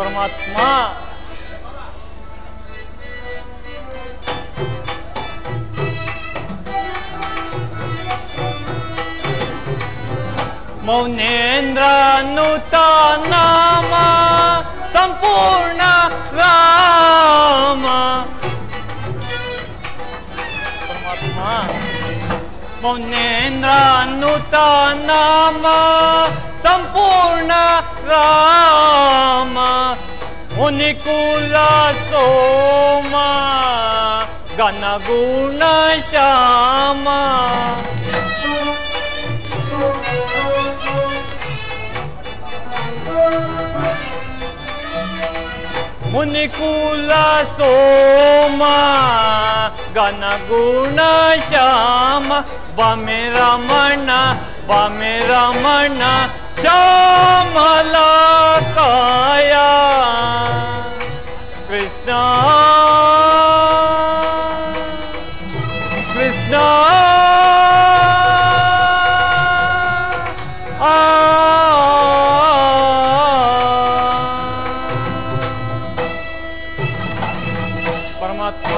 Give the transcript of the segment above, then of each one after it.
ಪರಮಾತ್ಮ ಮೌನೇಂದ್ರ ನುತ ನಾಮ ಸಂಪೂರ್ಣ ರಾಮ ಪರಮಾತ್ಮ ಮೌನೇಂದ್ರ ನುತ ನಾಮ ಸಂಪೂರ್ಣ ರಾಮ ಮುನಿಕುಲ ಸೋಮ ಗಣಗುಣ ಶ್ಯಾಮ ಮುನಿಕುಲ ಸೋಮ ಗಣಗುಣ ಶ್ಯಾಮ ಬಮೆ ರಮಣ ಶ್ಯಾಮಲ ಕಾಯ ಕೃಷ್ಣ ಕೃಷ್ಣ ಪರಮಾತ್ಮ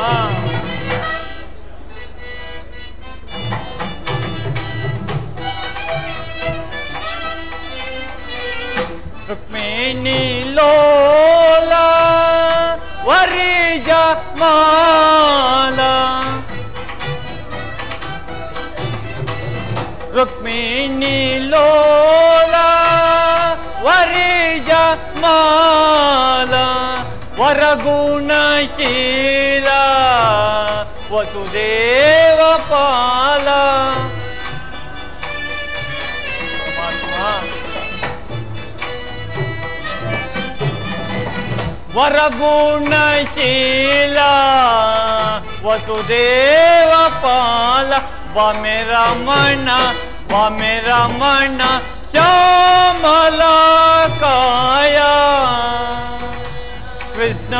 ರುಕ್ಮಿಣಿ ಲೋಲ ವರಿಜ ಮಾಲ ರುಕ್ಮಿಣಿ ಲೋಲ ವರಿಜ ಮಾಲ ವರಗುಣಶೀಲ ವಸುದೇವ ಪಾಲ ವರಗುಣಶೀಲ ವಸುದೇವ ಪಾಲ ಬಮೆ ರಮಣ ಶ್ಯಾಮಲ ಕಾಯ ಕೃಷ್ಣ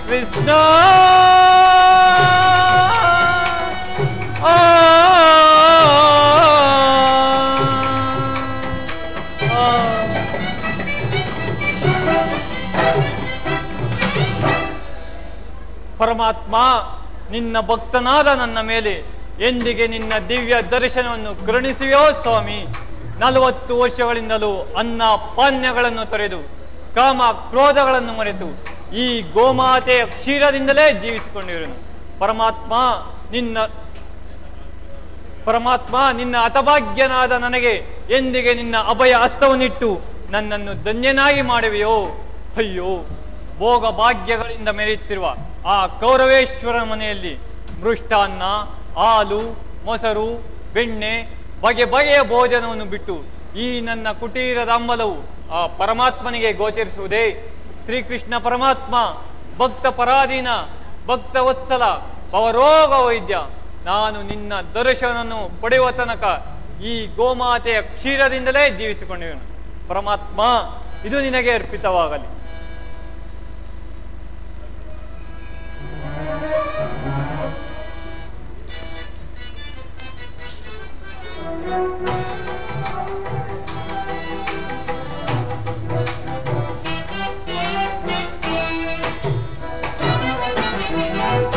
ಕೃಷ್ಣ ಪರಮಾತ್ಮ ನಿನ್ನ ಭಕ್ತನಾದ ನನ್ನ ಮೇಲೆ ಎಂದಿಗೆ ನಿನ್ನ ದಿವ್ಯ ದರ್ಶನವನ್ನು ಕರುಣಿಸುವೆಯೋ ಸ್ವಾಮಿ. 40 ವರ್ಷಗಳಿಂದಲೂ ಅನ್ನ ಪಾನೀಯಗಳನ್ನು ತೊರೆದು ಕಾಮ ಕ್ರೋಧಗಳನ್ನು ಮರೆತು ಈ ಗೋಮಾತೆಯ ಕ್ಷೀರದಿಂದಲೇ ಜೀವಿಸಿಕೊಂಡಿರುವೆನು. ಪರಮಾತ್ಮ ನಿನ್ನ ಹತಭಾಗ್ಯನಾದ ನನಗೆ ಎಂದಿಗೆ ನಿನ್ನ ಅಭಯ ಹಸ್ತವನ್ನಿಟ್ಟು ನನ್ನನ್ನು ಧನ್ಯನಾಗಿ ಮಾಡುವೆಯೋ. ಅಯ್ಯೋ, ಭೋಗ ಭಾಗ್ಯಗಳಿಂದ ಮೆರೆಯುತ್ತಿರುವ ಆ ಕೌರವೇಶ್ವರನ ಮನೆಯಲ್ಲಿ ಮೃಷ್ಟಾನ್ನ, ಹಾಲು, ಮೊಸರು, ಬೆಣ್ಣೆ, ಬಗೆ ಬಗೆಯ ಭೋಜನವನ್ನು ಬಿಟ್ಟು ಈ ನನ್ನ ಕುಟೀರದ ಅಂಬಲವು ಆ ಪರಮಾತ್ಮನಿಗೆ ಗೋಚರಿಸುವುದೇ? ಶ್ರೀಕೃಷ್ಣ ಪರಮಾತ್ಮ ಭಕ್ತ ಪರಾಧೀನ, ಭಕ್ತ ವತ್ಸಲ, ಭವರೋಗ ವೈದ್ಯ, ನಾನು ನಿನ್ನ ದರ್ಶನವನ್ನು ಪಡೆಯುವ ತನಕ ಈ ಗೋಮಾತೆಯ ಕ್ಷೀರದಿಂದಲೇ ಜೀವಿಸಿಕೊಂಡಿರುವೆನು. ಪರಮಾತ್ಮ, ಇದು ನಿನಗೆ ಅರ್ಪಿತವಾಗಲಿ.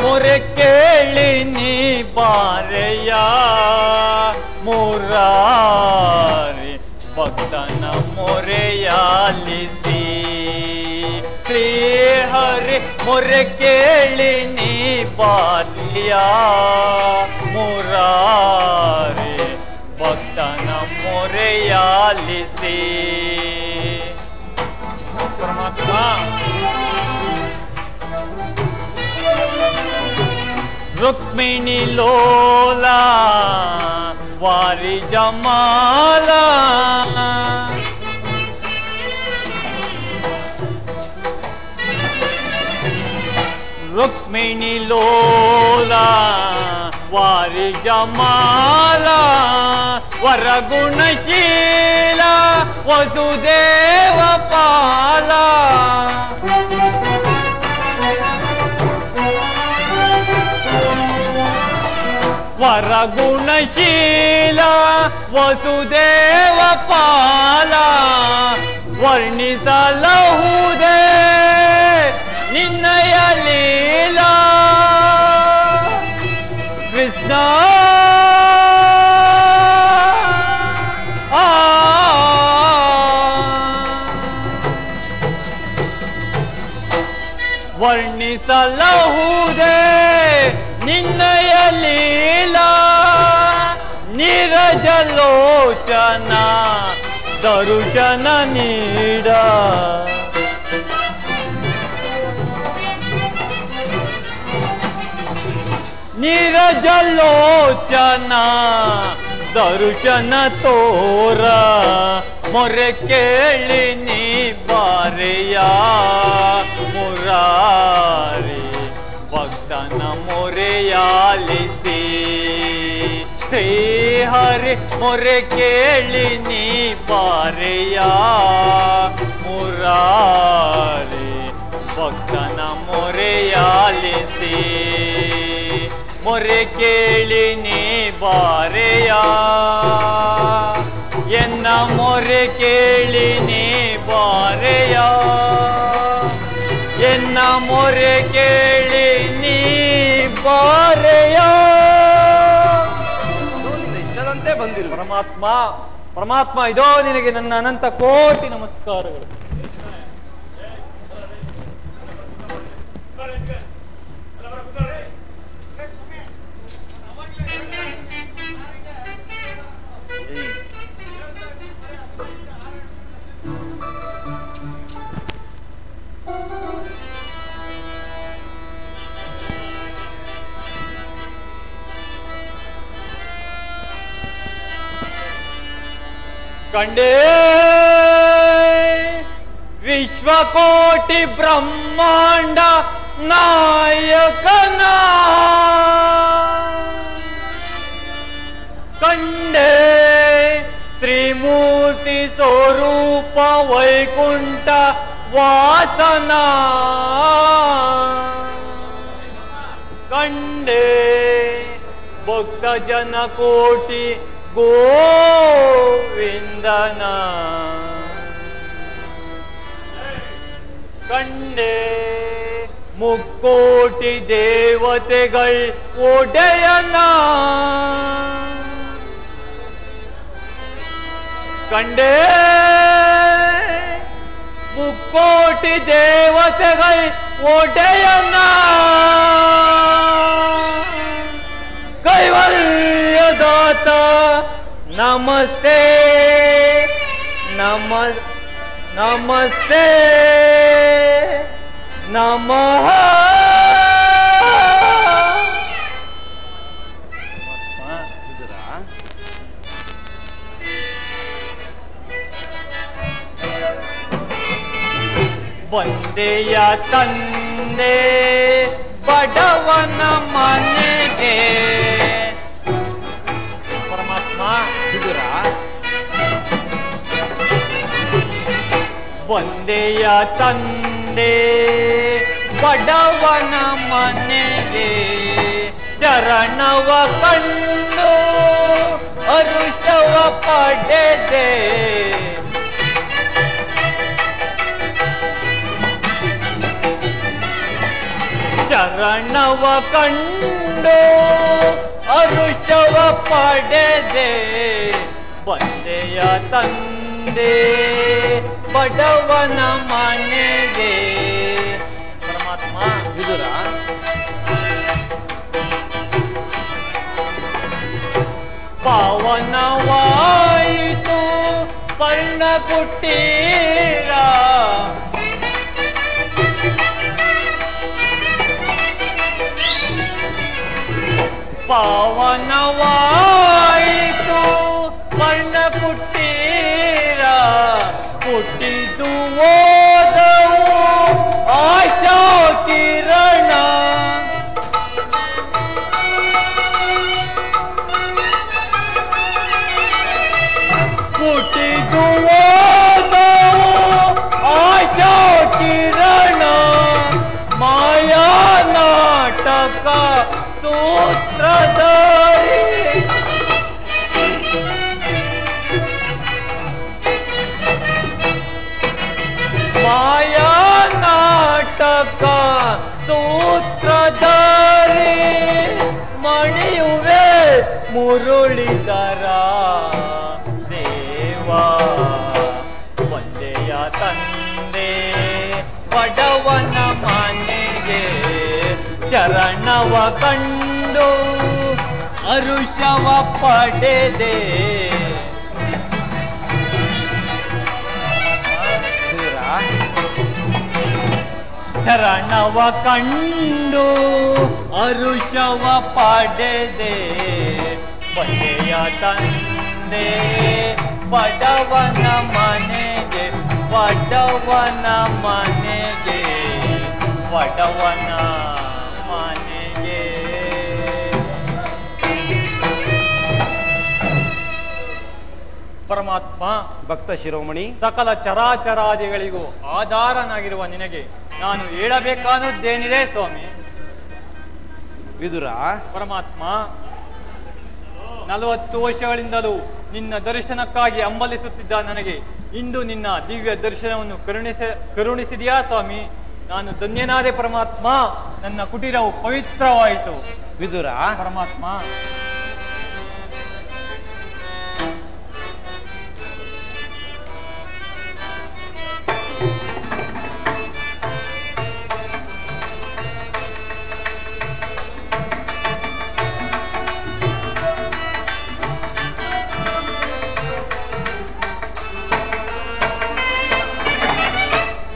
ಮೊರೆ ಕೇಳಿ ನೀ ಬಾರೆಯ ಮುರಾರಿ ಭಕ್ತನ ಮೊರೆಯಾಲಿಸಿ. ಶ್ರೀ ಹರಿ ಮೊರೆ ಕೇಳಿ ನೀ ಬಾರಿಯ ಮುರಾರಿ ಭಕ್ತನ ಮೊರೆಯಾಲಿಸಿ. ಪರಮಾತ್ಮ, ರುಕ್ಮಿಣಿ ಲೋಲ ವಾರಿ ಜಮಾಲ ರುಕ್ಮಿಣಿ ಲೋಲ ವಾರಿ ಜಮಾಲ ವರಗುಣಶೀಲ ವಸುದೇವ ಪಾಲ. ವರಗುಣಶೀಲ ವಸುದೇವ ಪಾಲ ವರ್ಣಿಸಲಹುದೇ ನಿನ್ನಯ ಲೀಲಾ ನೀರಜಲೋಚನ ದರುಶನ ನೀಡ ನೀರಜಲೋಚನ ದರುಶನ ತೋರ ಮೊರೆ ಕೇಳಿ ನೀ ಬಾರೆಯ ಮುರಾರಿ ಭಕ್ತನ ಮೊರೆಯಾಲಿಸಿ ಶ್ರೀ ಹರಿ ಮೊರೆ ಕೇಳಿ ನೀ ಬಾರೆಯ ಮುರಾರಿ ಭಕ್ತನ ಮೊರೆಯಾಲಿಸಿ ಮೊರೆ ಕೇಳಿ ನೀ ಬಾರೆಯ ಎನ್ನ ಮೊರೆ ಕೇಳಿ ನೀ ಬಾರೆಯ ಎನ್ನ ಮೊರೆ ಕೇಳಿ ನೀ ಬಾರೆಯ. ಇಷ್ಟದಂತೆ ಬಂದಿಲ್ಲ ಪರಮಾತ್ಮ ಪರಮಾತ್ಮ ಇದೋ ನಿನಗೆ ನನ್ನ ಅನಂತ ಕೋಟಿ ನಮಸ್ಕಾರಗಳು. ಕಂಡೇ ವಿಶ್ವಕೋಟಿ ಬ್ರಹ್ಮಾಂಡ ನಾಯಕನ ಕಂಡೇ ತ್ರಿಮೂರ್ತಿ ಸ್ವರೂಪ ವೈಕುಂಠ ವಾಸನ ಕಂಡೇ ಭಕ್ತ ಜನ ಕೋಟಿ ಗೋವಿಂದನ ಕಂಡೇ ಮುಕ್ಕೋಟಿ ದೇವತೆಗಳ ಒಡೆಯನ ಕಂಡೇ ಮುಕ್ಕೋಟಿ ದೇವತೆಗಳ ಒಡೆಯನ ಕೈವಲ್ಯದಾತ ನಮಸ್ತೆ ನಮಸ್ತೆ ನಮಃ. ಬಂದೆಯ ತಂದೆ ಬಡವನ ಮನೆಗೆ ಪರಮಾತ್ಮ ಬಂದೆಯ ತಂದೆ ಬಡವನ ಮನೆಗೆ ಚರಣವ ಕಂಡು ಹರುಷವ ಪಡೆದೆ ಚರಣವ ಕಂಡು ಹರುಷವ ಪಡೆದೆ ಬಂದೆಯ ತಂದೆ ಬಡವನ ಮನೆಗೆ ಪರಮಾತ್ಮ ವಿದುರ ಪಾವನವಾಯಿತು ಪರ್ಣಕುಟೀರ ಪಾವನವಾಯಿತು ಪರ್ಣಕುಟೀರ ಹುಟ್ಟಿದು ಓದವು ಆಶಾ ಕಿರಣ ಹುಟ್ಟಿದು ಓದವು ಆಶಾ ಕಿರಣ ಮಾಯಾ ನಾಟಕ ಸೂತ್ರಧಾರಿ ಮಾಯಾ ನಾಟಕ ಸೂತ್ರಧಾರಿ ಮಣಿಯುವೆ ಮುರುಳಿದರ ದೇವಾ ಒಂದೆಯ ತಂದೆ ಬಡವನ ಮನೆ ಕಂಡು ಅರುಷವ ಪಡೆದೆ. ಚರಣವ ಕಂಡು ಅರುಷವ ಪಡೆದೆ. ಬಗೆಯ ತಂದೆ ಬಡವನ ಮನೆಗೆ, ಬಡವನ ಮನೆಗೆ, ಬಡವನ ಮನೆಗೆ. ಪರಮಾತ್ಮ, ಭಕ್ತ ಶಿರೋಮಣಿ, ಸಕಲ ಚರಾಚರಾದಿಗಳಿಗೂ ಆಧಾರನಾಗಿರುವ ನಿನಗೆ ನಾನು ಹೇಳಬೇಕಾದದ್ದೇನಿದೆ ಸ್ವಾಮಿ? ವಿದುರ, ಪರಮಾತ್ಮ, 40 ವರ್ಷಗಳಿಂದಲೂ ನಿನ್ನ ದರ್ಶನಕ್ಕಾಗಿ ಹಂಬಲಿಸುತ್ತಿದ್ದ ನನಗೆ ಇಂದು ನಿನ್ನ ದಿವ್ಯ ದರ್ಶನವನ್ನು ಕರುಣಿಸಿದೆಯಾ ಸ್ವಾಮಿ? ನಾನು ಧನ್ಯನಾದೆ ಪರಮಾತ್ಮ. ನನ್ನ ಕುಟೀರವು ಪವಿತ್ರವಾಯಿತು. ವಿದುರ, ಪರಮಾತ್ಮ,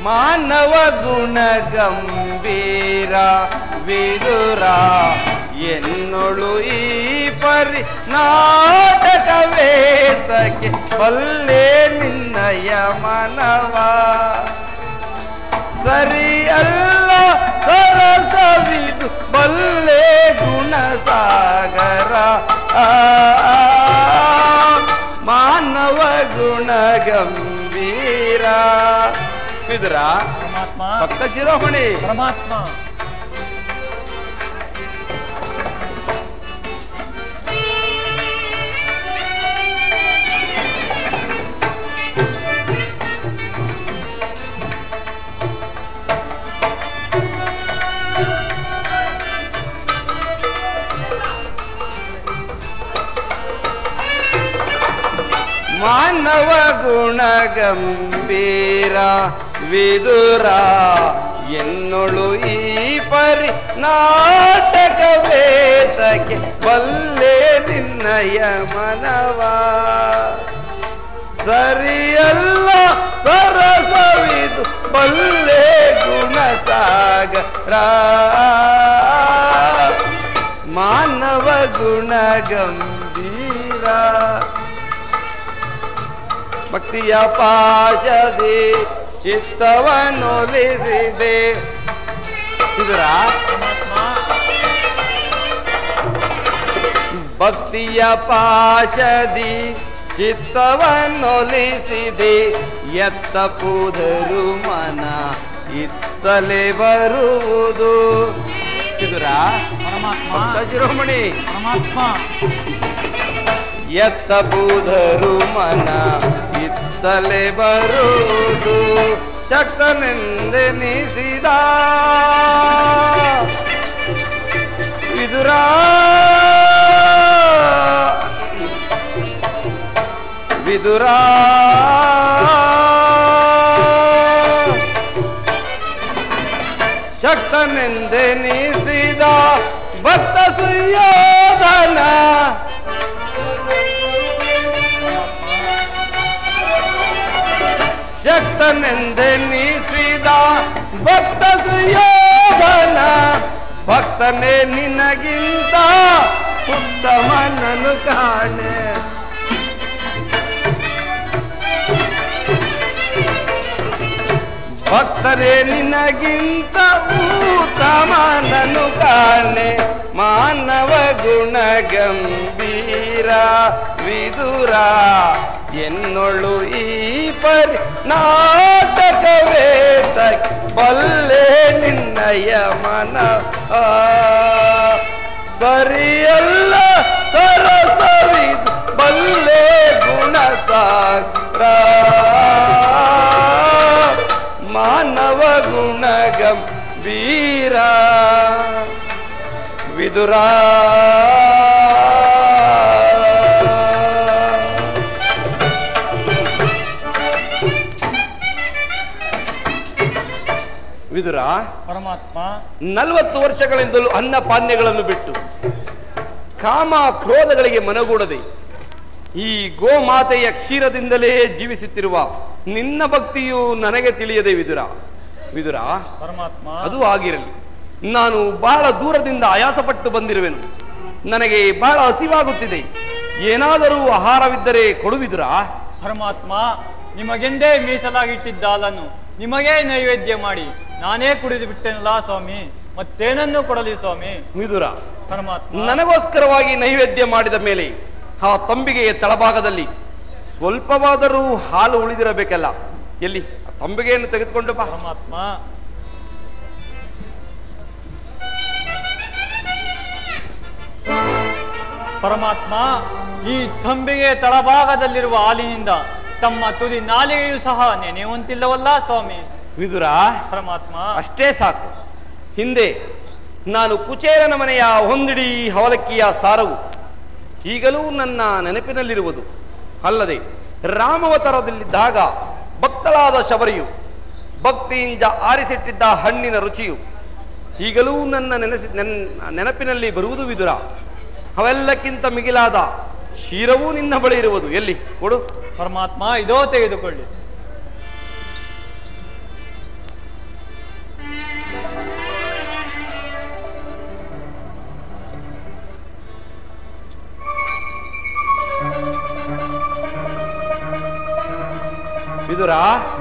ಮಾನವ ಗುಣ ಗಂಭೀರ ವಿದುರ ಎನ್ನೊಳು ಈ ಪರಿ ನಾಟಕವೇತಕ್ಕೆ ಬಲ್ಲೆ ನಿನ್ನಯ ಮನವ. ಸರಿಯಲ್ಲ ಸರಸವಿದು ಬಲ್ಲೆ ಗುಣ ಸಾಗರ. ಮಾನವ ಗುಣ ಗಂಭೀರ ವಿದುರ, ಪರಮಾತ್ಮ, ಭಕ್ತ ಶಿರೋಮಣಿ, ಪರಮಾತ್ಮ, ಮಾನವ ಗುಣ ಗಂಭೀರ ವಿದುರ ಎನ್ನೊಳು ಈ ಪರಿ ನಾಟಕವೇತಕ್ಕೆ ಬಲ್ಲೆ ನಿನ್ನಯ ಮನವ. ಸರಿಯಲ್ಲ ಸರಸವಿದು ಬಲ್ಲೆ ಗುಣ ಸಾಗರ. ಮಾನವ ಗುಣ ಗಂಭೀರ ಭಕ್ತಿಯ ಪಾಶದಿ ಚಿತ್ತವನ್ನೊಲಿಸಿದೆ. ವಿದುರ, ಭಕ್ತಿಯ ಪಾಶದಿ ಚಿತ್ತವನ್ನೊಲಿಸಿದೆ. ಎತ್ತ ಪೂದರು ಮನ ಇತ್ತಲೇ ಬರುವುದು. ವಿದುರ, ಭಕ್ತ ಶಿರೋಮಣಿ, ಪರಮಾತ್ಮ, ಎತ್ತ ಬೂಧರು ಮನ ಇತ್ತಲೇ ಬರುವುದು. ಶಕ್ತನೆಂದೆನಿಸಿದ ವಿದುರ, ವಿದುರ, ಶಕ್ತನೆಂದೆನಿಸಿದ ಭಕ್ತ ಸುಯೋಧನ. ಶಕ್ತನೆಂದೆನಿಸಿದ ಭಕ್ತ ಸುಯೋಧನ. ಭಕ್ತನೇ ನಿನಗಿಂತ ಉತ್ತಮನನು ಕಾಣೆ. ಭಕ್ತರೇ ನಿನಗಿಂತ ಉತ್ತಮನನು ಕಾಣೆ. ಮಾನವ ಗುಣ ಗಂಭೀರ ವಿದುರ ಎನ್ನೊಳು ಈ ಪರಿ ನಾಟಕವೇತಕ್ಕೆ ಬಲ್ಲೆ ನಿನ್ನಯ ಮನ. ಸರಿಯಲ್ಲ ಸರಸವಿದು ಬಲ್ಲೆ ಗುಣ ಸಾಗರ. ಮಾನವ ಗುಣ ಗಂಭೀರ ವಿದುರ. ವಿದುರ, ಪರಮಾತ್ಮ 40 ವರ್ಷಗಳಿಂದಲೂ ಅನ್ನ ಪಾನೀಯಗಳನ್ನು ಬಿಟ್ಟು ಕಾಮ ಕ್ರೋಧಗಳಿಗೆ ಮನಗೂಡದೆ ಈ ಗೋಮಾತೆಯ ಕ್ಷೀರದಿಂದಲೇ ಜೀವಿಸುತ್ತಿರುವ ನಿನ್ನ ಭಕ್ತಿಯು ನನಗೆ ತಿಳಿಯದೆ ವಿದುರ. ಪರಮಾತ್ಮ, ಅದು ಆಗಿರಲಿ. ನಾನು ಬಹಳ ದೂರದಿಂದ ಆಯಾಸಪಟ್ಟು ಬಂದಿರುವೆನು. ನನಗೆ ಬಹಳ ಹಸಿವಾಗುತ್ತಿದೆ. ಏನಾದರೂ ಆಹಾರವಿದ್ದರೆ ಕೊಡು ವಿದುರ. ಪರಮಾತ್ಮ, ನಿಮಗೆಂದೇ ಮೀಸಲಾಗಿಟ್ಟಿದ್ದ ಹಾಲನ್ನು ನಿಮಗೇ ನೈವೇದ್ಯ ಮಾಡಿ ನಾನೇ ಕುಡಿದು ಬಿಟ್ಟೆನಲ್ಲ ಸ್ವಾಮಿ, ಮತ್ತೇನನ್ನು ಕೊಡಲಿ ಸ್ವಾಮಿ. ವಿದುರ, ಪರಮಾತ್ಮ, ನನಗೋಸ್ಕರವಾಗಿ ನೈವೇದ್ಯ ಮಾಡಿದ ಮೇಲೆ ಆ ತಂಬಿಗೆಯ ತಳಭಾಗದಲ್ಲಿ ಸ್ವಲ್ಪವಾದರೂ ಹಾಲು ಉಳಿದಿರಬೇಕಲ್ಲ. ಎಲ್ಲಿ ತಂಬಿಗೆಯನ್ನು ತೆಗೆದುಕೊಂಡು ಬಾ. ಪರಮಾತ್ಮ, ಪರಮಾತ್ಮ, ಈ ತಂಬಿಗೆ ತಳಭಾಗದಲ್ಲಿರುವ ಹಾಲಿನಿಂದ ತಮ್ಮ ತುದಿ ನಾಲಿಗೆಯೂ ಸಹ ನೆನೆಯುವಂತಿಲ್ಲವಲ್ಲ ಸ್ವಾಮಿ. ವಿದುರ, ಪರಮಾತ್ಮ, ಅಷ್ಟೇ ಸಾಕು. ಹಿಂದೆ ನಾನು ಕುಚೇರನ ಮನೆಯ ಹೊಂದಿಡಿ ಅವಲಕ್ಕಿಯ ಸಾರವು ಈಗಲೂ ನನ್ನ ನೆನಪಿನಲ್ಲಿರುವುದು. ಅಲ್ಲದೆ ರಾಮಾವತಾರದಲ್ಲಿದ್ದಾಗ ಭಕ್ತಳಾದ ಶಬರಿಯು ಭಕ್ತಿಯಿಂದ ಆರಿಸಿಟ್ಟಿದ್ದ ಹಣ್ಣಿನ ರುಚಿಯು ಈಗಲೂ ನನ್ನ ನೆನಪಿನಲ್ಲಿ ಬರುವುದು ವಿದುರ. ಅವೆಲ್ಲಕ್ಕಿಂತ ಮಿಗಿಲಾದ ಕ್ಷೀರವೂ ನಿನ್ನ ಬಳಿ ಇರುವುದು. ಎಲ್ಲಿ ಕೊಡು. ಪರಮಾತ್ಮ, ಇದೋ ತೆಗೆದುಕೊಳ್ಳಿ. ವಿದುರ,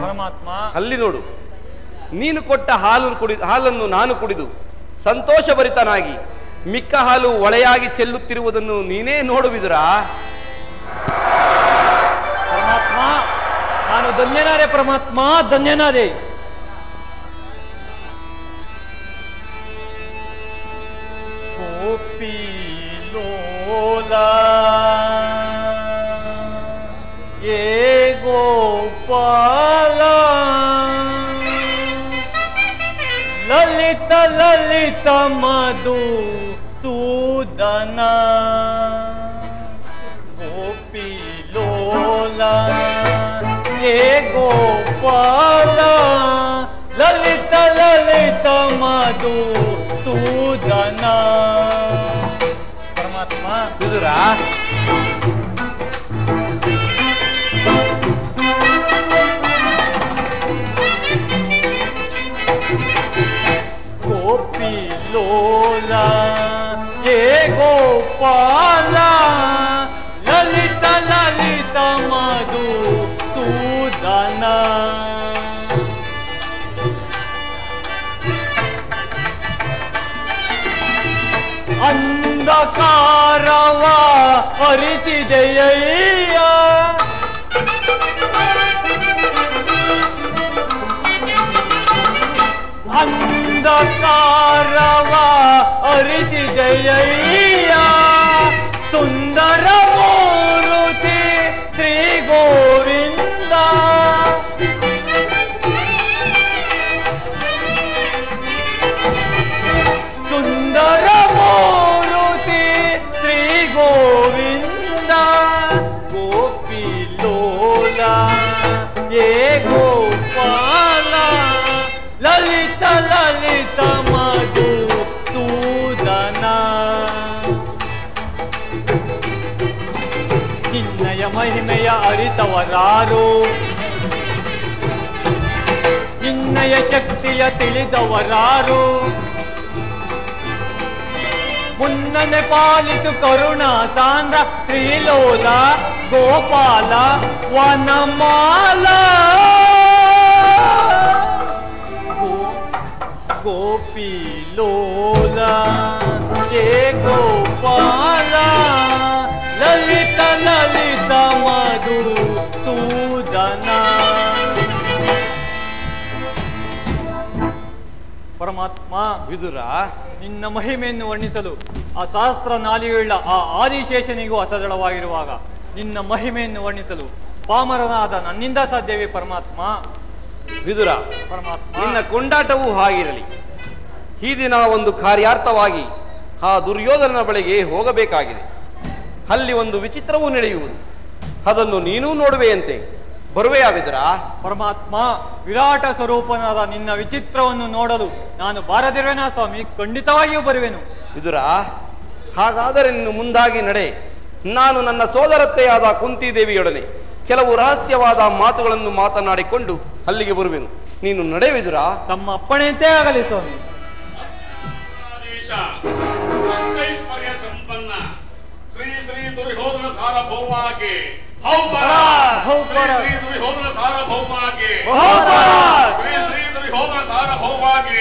ಪರಮಾತ್ಮ, ಅಲ್ಲಿ ನೋಡು. ನೀನು ಕೊಟ್ಟ ಹಾಲನ್ನು ನಾನು ಕುಡಿದು ಸಂತೋಷಭರಿತನಾಗಿ ಮಿಕ್ಕ ಹಾಲು ಒಳೆಯಾಗಿ ಚೆಲ್ಲುತ್ತಿರುವುದನ್ನು ನೀನೇ ನೋಡು ವಿದುರ. ಪರಮಾತ್ಮ, ನಾನು ಧನ್ಯನಾದೆ. ಪರಮಾತ್ಮ, ಧನ್ಯನಾದೆ. ಗೋಪಿ ಲೋಲ ಏ ಗೋಪಾಲ ಲಲಿತ ಲಲಿತ ಮಧು ಸೂದನ ಗೋಪಿ ಲೋಲ ಏ ಗೋಪಾಲ ಲಲಿತ ಲಲಿತ ಮಧು ಸೂದನ. ಪರಮಾತ್ಮ, ವಿದುರ, ಗೋಪಿ ಲೋಲ ಏ ಗೋಪಾಲ ಲಲಿತ ಲಲಿತ ಮಧು ಸೂದನ. ಅಂಧಕಾರವ ಅರಿತಿದೆಯಯ್ಯ ಅಂಧಕಾರವ ಅರಿತಿದೆಯಯ್ಯ ಸುಂದರ ಮೂರುತಿ ಶ್ರೀ ಗೋವಿಂದ. ಸುಂದರ ಮೂರುತಿ ಶ್ರೀ ಗೋವಿಂದ. ಗೋಪಿ ಲೋಲ ಏ ಗೋಪಾಲ ಲಲಿತ ಲಲಿತ ಮಧು ಸೂದನ. ನಿನ್ನಯ ಮಹಿಮೆಯ ಅರಿತವರಾರು, ನಿನ್ನಯ ಶಕ್ತಿಯ ತಿಳಿದವರಾರು. ಮುನ್ನನೆ ಪಾಲಿತು ಕರುಣಾ ಸಾಂದ್ರ ಶ್ರೀಲೋಲ ಗೋಪಾಲ ವನಮಾಲ. ಗೋಪಿ ಲೋಲ ಏ ಗೋಪಾಲ ಲಲಿತ ಲಲಿತ ಮಧು ಸೂದನ. ಪರಮಾತ್ಮ, ವಿದುರ, ನಿನ್ನ ಮಹಿಮೆಯನ್ನು ವರ್ಣಿಸಲು ಆ ಸಹಸ್ರ ನಾಲಿಗೆಯುಳ್ಳ ಆ ಆದಿಶೇಷನಿಗೂ ಅಸದಳವಾಗಿರುವಾಗ ನಿನ್ನ ಮಹಿಮೆಯನ್ನು ವರ್ಣಿಸಲು ಪಾಮರನಾದ ನನ್ನಿಂದ ಸಾಧ್ಯವೇ ಪರಮಾತ್ಮ? ವಿದುರ, ಪರಮಾತ್ಮ, ನಿನ್ನ ಕೊಂಡಾಟವೂ ಹಾಗಿರಲಿ. ಈ ದಿನ ಒಂದು ಕಾರ್ಯಾರ್ಥವಾಗಿ ಆ ದುರ್ಯೋಧನನ ಬಳಿಗೆ ಹೋಗಬೇಕಾಗಿದೆ. ಅಲ್ಲಿ ಒಂದು ವಿಚಿತ್ರವೂ ನಡೆಯುವುದು. ಅದನ್ನು ನೀನೂ ನೋಡುವೆಯಂತೆ. ಬರುವೆಯಾ ವಿದುರ? ಪರಮಾತ್ಮ, ವಿರಾಟ ಸ್ವರೂಪನಾದ ನಿನ್ನ ವಿಚಿತ್ರವನ್ನು ನೋಡಲು ನಾನು ಬಾರದಿರುವೆನಾ ಸ್ವಾಮಿ? ಖಂಡಿತವಾಗಿಯೂ ಬರುವೆನು. ವಿದುರ, ಹಾಗಾದರೆ ನೀನು ಮುಂದಾಗಿ ನಡೆ. ನಾನು ನನ್ನ ಸೋದರತ್ತೆಯಾದ ಕುಂತಿದೇವಿಯೊಡನೆ ಕೆಲವು ರಹಸ್ಯವಾದ ಮಾತುಗಳನ್ನು ಮಾತನಾಡಿಕೊಂಡು ಅಲ್ಲಿಗೆ ಬರುವೆನು. ನೀನು ನಡೆ ವಿದುರ. ತಮ್ಮ ಅಪ್ಪಣೆಯಂತೆ ಆಗಲಿ ಸ್ವಾಮಿ. ಸಂಪನ್ನ ಶ್ರೀ ಶ್ರೀ ದುರ್ಯೋಧನ ಸಾರ್ವಭೌಮಾಗೆ ಶ್ರೀ ದುರ್ಯೋಧನ ಸಾರ್ವಭೌಮಾಗೆ ಶ್ರೀ ಶ್ರೀ ದುರ್ಯೋಧನ ಸಾರ್ವಭೌಮಾಗೆ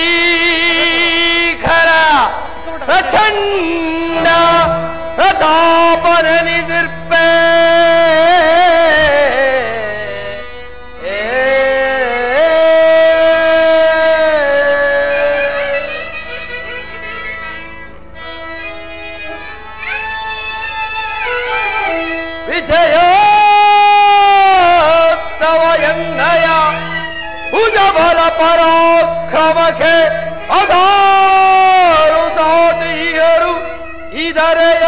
ಜಗದ್ಭೀಕರ ಪ್ರಚಂಡ ಪ್ರತಾಪನ ನಿಸಿರ್ಪೆ ವಿಜಯ ತವ ಎನ್ನಯ ಭುಜಬಲ ಪರಾಕ್ರಮಕ್ಕೆ ಅಗಾರು ಸಾಟಿಯರು ಇದರೆಯ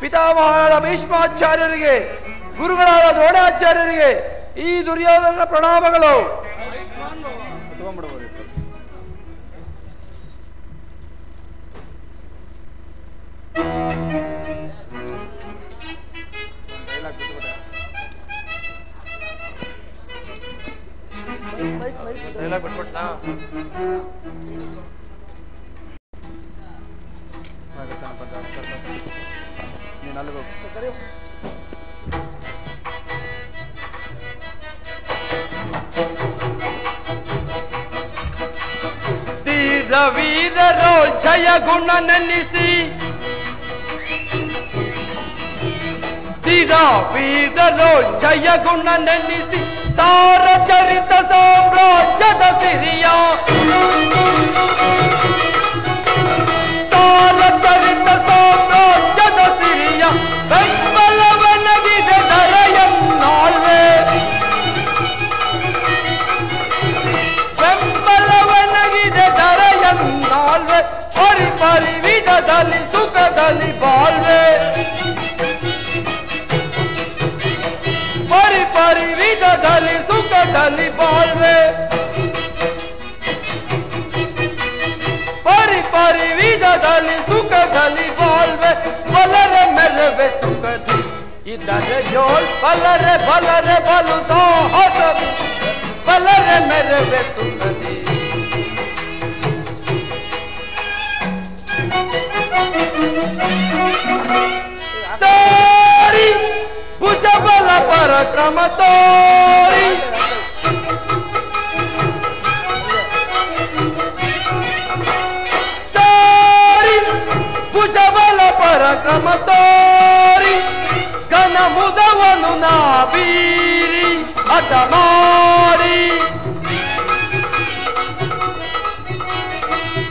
ಪಿತಾಮಹರಾದ ಭೀಷ್ಮಾಚಾರ್ಯರಿಗೆ, ಗುರುಗಳಾದ ದ್ರೋಣಾಚಾರ್ಯರಿಗೆ ಈ ದುರ್ಯೋಧನ ಪ್ರಣಾಮಗಳು. ವೀರರೋ ಜಯ ಗುಣ ನೆನೆಸಿ, ವೀರರೋ ಜಯ ಗುಣ ನೆನೆಸಿ ಸಾರ ಚರಿತ ಸಾಮ್ರಾಜ್ಯದ ಸಿರಿಯ, ಸಾರ ಚರಿತ ಸಾಮ್ರಾಜ್ಯದ ಸಿರಿಯ ಬೆಂಬಲವನಗಿದೆ ದರೆಯನ್ನಾಳ್ವೆ, ಬೆಂಬಲವನಗಿದೆ ದರೆಯನ್ನಾಳ್ವೆ, ಪರಿ ಪರಿವಿಧದಲ್ಲಿ ಸುಖದಲ್ಲಿ ಬಾಳ್ವೆ, ಪರಿ ಪರಿವಿಧದಲ್ಲಿ ಸುಖದಲ್ಲಿ ಬಾಳ್ವೆ, ಪರಿ ಪರಿವಿಧದಲ್ಲಿ ಸುಖದಲ್ಲಿ ಬಾಳ್ವೆ, ಬಲರೆ ಮೆರವೆ ಸುಖದಿ ಇದರೆ ಜೋಳ್ ಬಲರೆ ಬಲರೆ ಬಲು ಸಾಹಸದಿ, ಬಲರೆ ಮೆರವೆ ಸುಖದಿ ಸಾರಿ ಭುಜಬಲ ಪರಾಕ್ರಮ ತೋರಿ, ಸಾರಿ ಭುಜಬಲ ಪರಾಕ್ರಮ ತೋರಿ ಘನ ಮುದವನು ನಾ ಬೀರಿ ಹಠ ಮಾಡಿ,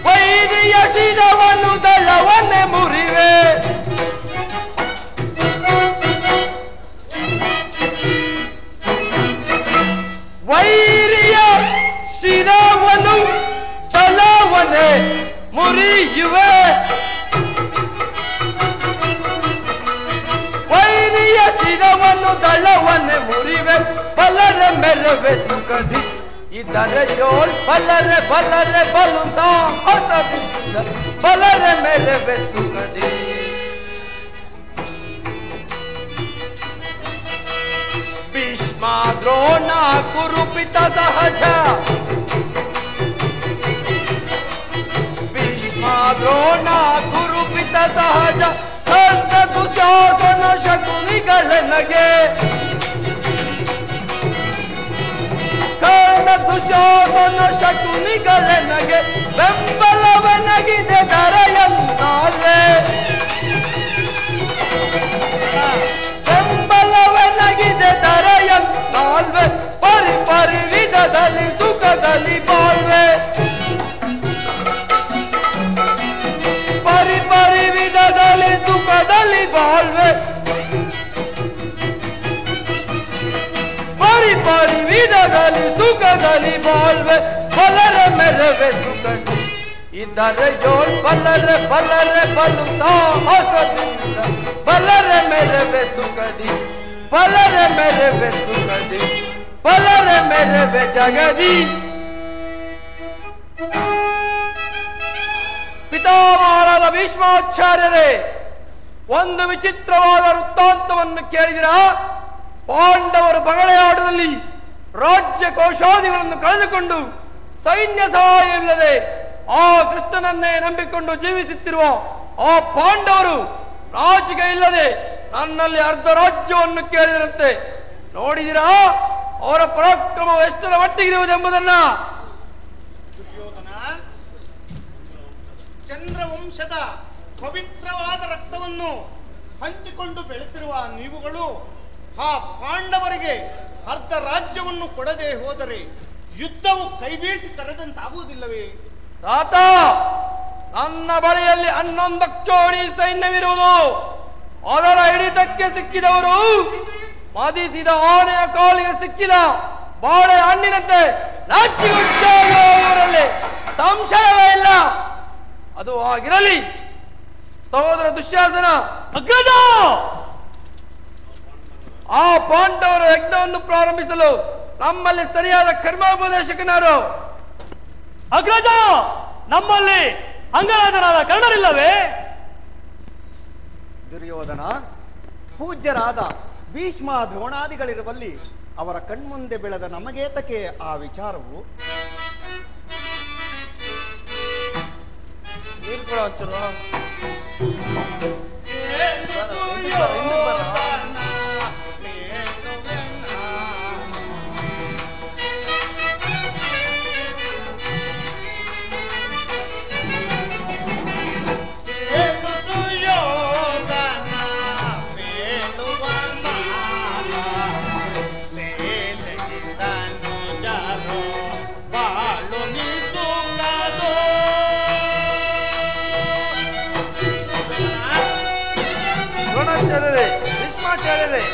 ವೈರಿಯ ಶಿರವನ್ನು ದಳವನ್ನೇ ಮುರಿವೆ, ವೈರಿಯ ಶಿರವನ್ನು ದಳವನ್ನೇ ಮುರಿಯುವೆ, ವೈರಿಯ ಶಿರವನ್ನು ದಳವನ್ನೇ ಮುರಿವೆ, ಬಲರೆ ಮೆರವೆ ಸುಖದಿ ಇದರೆ ಜೋಳ್ ಬಲರೆ ಬಲರೆ ಬಲು ಸಾಹಸದಿ, ಬಲರೆ ಮೆರವೆ ಸುಖದಿ ಭೀಷ್ಮ ದ್ರೋಣ ಕುರುಪಿತ ಸಹಜ, ಭೀಷ್ಮ ದ್ರೋಣ ಕುರುಪಿತ ಸಹಜ ಕರ್ಣ ದುಶಾಸನ ಶಕುನಿಗಳ ನಗೆ, ಕರ್ಣ ದುಶಾಸನ ಶಕುನಿಗಳ ನಗೆ ಬೆಂಬಲವನಗಿದೆ ದರೆಯನ್ನಾಳೆ, ಬೆಂಬಲವನಗಿದೆ ದರೆಯನ್ನಾಳೆ, ಪಾರಿ ಪಾರಿ ವಿಧಗಲಿ ಸುಖಗಲಿ ಬಾಳ್ವೆ ಬಲರೆ ಮೆರವೆ ಸುಖದಿ ಇದ್ದಾರೆ ಜೋಳ್ ಬಲರೆ ಬಲರೆ ಬಲು ಸಾಹಸದಿಂದ ಬಲರೆ ಮೆರವೆ ಸುಖದಿ ಬಲರೆ ಮೆರವೆ ಸುಖದಿ ಬಲರೆ ಮೆರವೆ ಜಗದಿ. ಪಿತಾಮಹರಾದ ಭೀಷ್ಮಾಚಾರ್ಯರೇ, ಒಂದು ವಿಚಿತ್ರವಾದ ವೃತ್ತಾಂತವನ್ನು ಕೇಳಿದಿರಾ? ಪಾಂಡವರು ಬಗಳೆಯಾಟದಲ್ಲಿ ರಾಜ್ಯ ಕೌಶಾದಿಗಳನ್ನು ಕಳೆದುಕೊಂಡು ಸೈನ್ಯ ಸಹಾಯ ಇಲ್ಲದೆ ಆ ಕೃಷ್ಣನನ್ನೇ ನಂಬಿಕೊಂಡು ಜೀವಿಸುತ್ತಿರುವ ಆ ಪಾಂಡವರು ರಾಜಿಗೆ ಇಲ್ಲದೆ ನನ್ನಲ್ಲಿ ಅರ್ಧ ರಾಜ್ಯವನ್ನು ಕೇಳಿದರಂತೆ. ನೋಡಿದಿರಾ ಅವರ ಪರಾಕ್ರಮ ಎಷ್ಟರ ಮಟ್ಟಿಗಿರುವುದೆಂಬುದನ್ನ? ಚಂದ್ರವಂಶದ ಪವಿತ್ರವಾದ ರಕ್ತವನ್ನು ಹಂಚಿಕೊಂಡು ಬೆಳೆತಿರುವ ನೀವುಗಳು ಆ ಪಾಂಡವರಿಗೆ ಅರ್ಧ ರಾಜ್ಯವನ್ನು ಕೊಡದೆ ಹೋದರೆ ಯುದ್ಧವು ಕೈಬೀಸಿ ಕರೆದಂತಾಗುವುದಿಲ್ಲವೇ? ತಾತ, ನನ್ನ ಬಳಿಯಲ್ಲಿ 11 ಕೋಟಿ ಸೈನ್ಯವಿರುವುದು. ಅದರ ಹಿಡಿತಕ್ಕೆ ಸಿಕ್ಕಿದವರು ಮದಿಸಿದ ಆನೆಯ ಕಾಲಿಗೆ ಸಿಕ್ಕಿದ ಬಾಳೆ ಹಣ್ಣಿನಂತೆ ನಾಚಿಕೊಳ್ಳುವವರಲ್ಲಿ ಸಂಶಯವೇ ಇಲ್ಲ. ಅದು ಆಗಿರಲಿ. ಸಹೋದರ ದುಶ್ಯಾಸನ, ಅಗ್ರಜ, ಆ ಪಾಂಡವರ ಯಜ್ಞವನ್ನು ಪ್ರಾರಂಭಿಸಲು ನಮ್ಮಲ್ಲಿ ಸರಿಯಾದ ಕರ್ಮೋಪದೇಶಕನಾರು? ಅಗ್ರಜ, ನಮ್ಮಲ್ಲಿ ಅಂಗರಾಜನಾದ ಕರ್ಣರಿಲ್ಲವೇ? ದುರ್ಯೋಧನ, ಪೂಜ್ಯರಾದ ಭೀಷ್ಮ ದ್ರೋಣಾದಿಗಳಿರುವಲ್ಲಿ ಅವರ ಕಣ್ಮುಂದೆ ಬೆಳೆದ ನಮಗೇತಕ್ಕೆ ಆ ವಿಚಾರವು? ನೀರು ಕೂಡ ಹಚ್ಚರು. ಭೀಷ್ಮಾಚಾರ್ಯರೇ,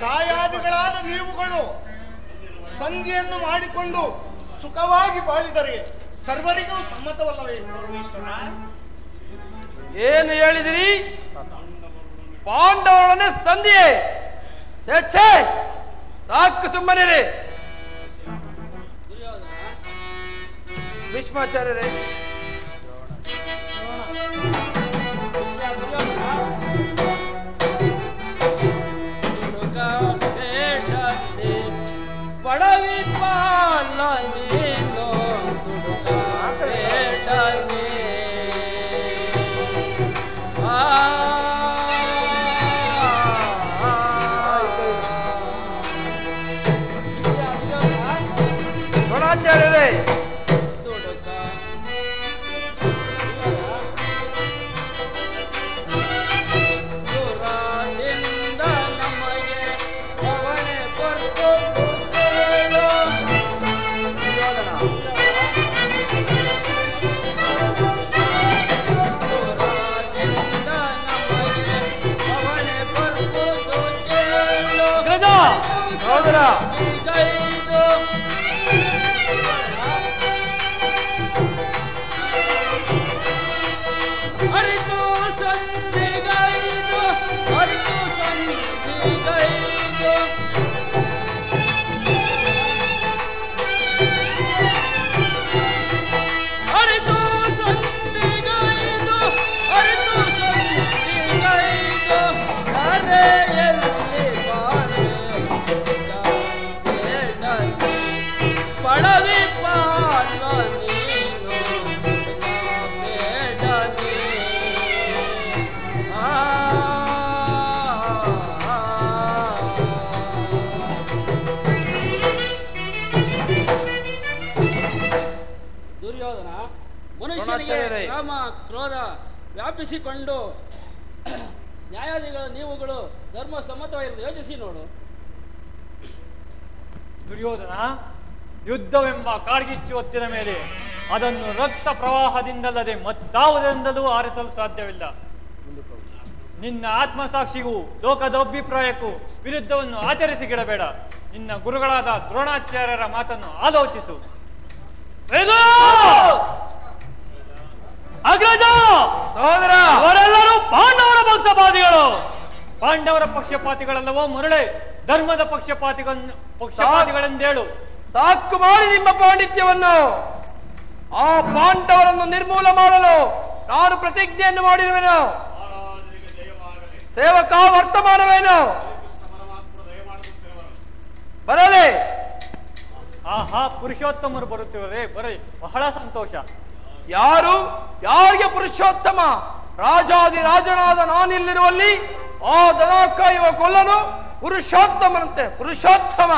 ಕಾಯಾದಿಗಳಾದ ನೀವುಗಳು ಸಂಧಿಯನ್ನು ಮಾಡಿಕೊಂಡು ಸುಖವಾಗಿ ಬಾಳಿದರೆ ಸರ್ವರಿಗೂ ಸಮ್ಮತವಲ್ಲವೇ ಪರಮೇಶ್ವರ? ಏನು ಹೇಳಿದಿರಿ? ಪಾಂಡವರೊಡನೆ ಸಂಧಿಯೇ? ಛೇ ಛೇ, ಸಾಕು, ಸುಮ್ಮನಿರಿ. ಭೀಷ್ಮಾಚಾರ್ಯರೇ, ಪಡವಿ ಪಾಲನೇನೋ ದ್ರೋಣಾಚಾರ್ಯರೇ, ಸಹೋದರ, ದುರ್ಯೋಧನ, ಮನುಷ್ಯನಿಗೆ ದ್ರೋಣಾಚಾರ್ಯರೇ. ಕಾಮ ಕ್ರೋಧ ವ್ಯಾಪಿಸಿಕೊಂಡು ನ್ಯಾಯಾಧಿಗಳು ನೀವುಗಳು ಧರ್ಮ ಸಮ್ಮತವಾಗಿರೋದು ಯೋಚಿಸಿ ನೋಡು. ದುರ್ಯೋಧನ, ಯುದ್ಧವೆಂಬ ಕಾಡ್ಗಿಚ್ಚು ಹೊತ್ತಿದ ಮೇಲೆ ಅದನ್ನು ರಕ್ತ ಪ್ರವಾಹದಿಂದಲ್ಲದೆ ಮತ್ತಾವುದರಿಂದಲೂ ಆರಿಸಲು ಸಾಧ್ಯವಿಲ್ಲ. ನಿನ್ನ ಆತ್ಮಸಾಕ್ಷಿಗೂ ಲೋಕದ ಅಭಿಪ್ರಾಯಕ್ಕೂ ವಿರುದ್ಧವನ್ನು ಆಚರಿಸಿಗಿಡಬೇಡ. ನಿನ್ನ ಗುರುಗಳಾದ ದ್ರೋಣಾಚಾರ್ಯರ ಮಾತನ್ನು ಆಲೋಚಿಸು. ಅಗ್ರಜ, ಸಹೋದರ, ಅವರೆಲ್ಲರೂ ಪಾಂಡವರ ಪಕ್ಷಪಾತಿಗಳು. ಪಾಂಡವರ ಪಕ್ಷಪಾತಿಗಳಲ್ಲವೋ ಮರುಳೆ ಧರ್ಮದ ಪಕ್ಷಪಾತಿಗಳೆಂದೇಳು. ಸಾಕು ಮಾಡಿ ನಿಮ್ಮ ಪಾಂಡಿತ್ಯವನ್ನು. ಆ ಪಾಂಡವರನ್ನು ನಿರ್ಮೂಲ ಮಾಡಲು ನಾನು ಪ್ರತಿಜ್ಞೆಯನ್ನು ಮಾಡಿರುವೆನು. ಮಹಾರಾಜರಿಗೆ ಜಯವಾಗಲಿ. ಸೇವಕ ವರ್ತಮಾನವೇನು ಕೃಷ್ಣ ಪರಮಾತ್ಮರು ದಯಮಾಡುತ್ತಿರುವರು. ಬರಲಿ. ಆಹಾ, ಪುರುಷೋತ್ತಮರು ಬರುತ್ತಿವರೇ, ಬರಲಿ, ಬಹಳ ಸಂತೋಷ. ಯಾರಿಗೆ ಪುರುಷೋತ್ತಮ? ರಾಜಾದಿರಾಜನಾದ ನಾನಿಲ್ಲಿರುವಲ್ಲಿ ಆ ದನ ಕಾಯುವ ಕೊಲ್ಲನು ಪುರುಷೋತ್ತಮನಂತೆ. ಪುರುಷೋತ್ತಮ,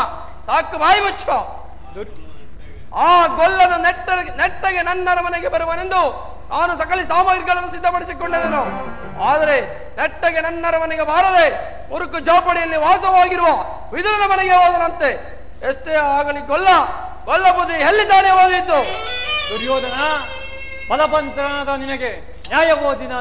ಸಾಕು ಬಾಯಿ ಮುಚ್ಚು. ಆ ಗೊಲ್ಲನು ನೆಟ್ಟಗೆ ನನ್ನ ಮನೆಗೆ ಬರುವನೆಂದು ನಾನು ಸಕಲ ಸಾಮಗ್ರಿಗಳನ್ನು ಸಿದ್ಧಪಡಿಸಿಕೊಂಡಿದ್ದೆನು. ಆದರೆ ನೆಟ್ಟಗೆ ನನ್ನ ಮನೆಗೆ ಬಾರದೆ ಮುರುಕು ಜೋಪಡಿಯಲ್ಲಿ ವಾಸವಾಗಿರುವ ವಿದುರನ ಮನೆಗೆ ಹೋದನಂತೆ. ಎಷ್ಟೇ ಆಗಲಿ ಗೊಲ್ಲ ಬುದ್ಧಿ ಎಲ್ಲಿದ್ದಾನೆ ಓದಿದ್ದು? ದುರ್ಯೋಧನ, ಬಲವಂತನಾದ ನಿನಗೆ ನ್ಯಾಯವೋದಿನ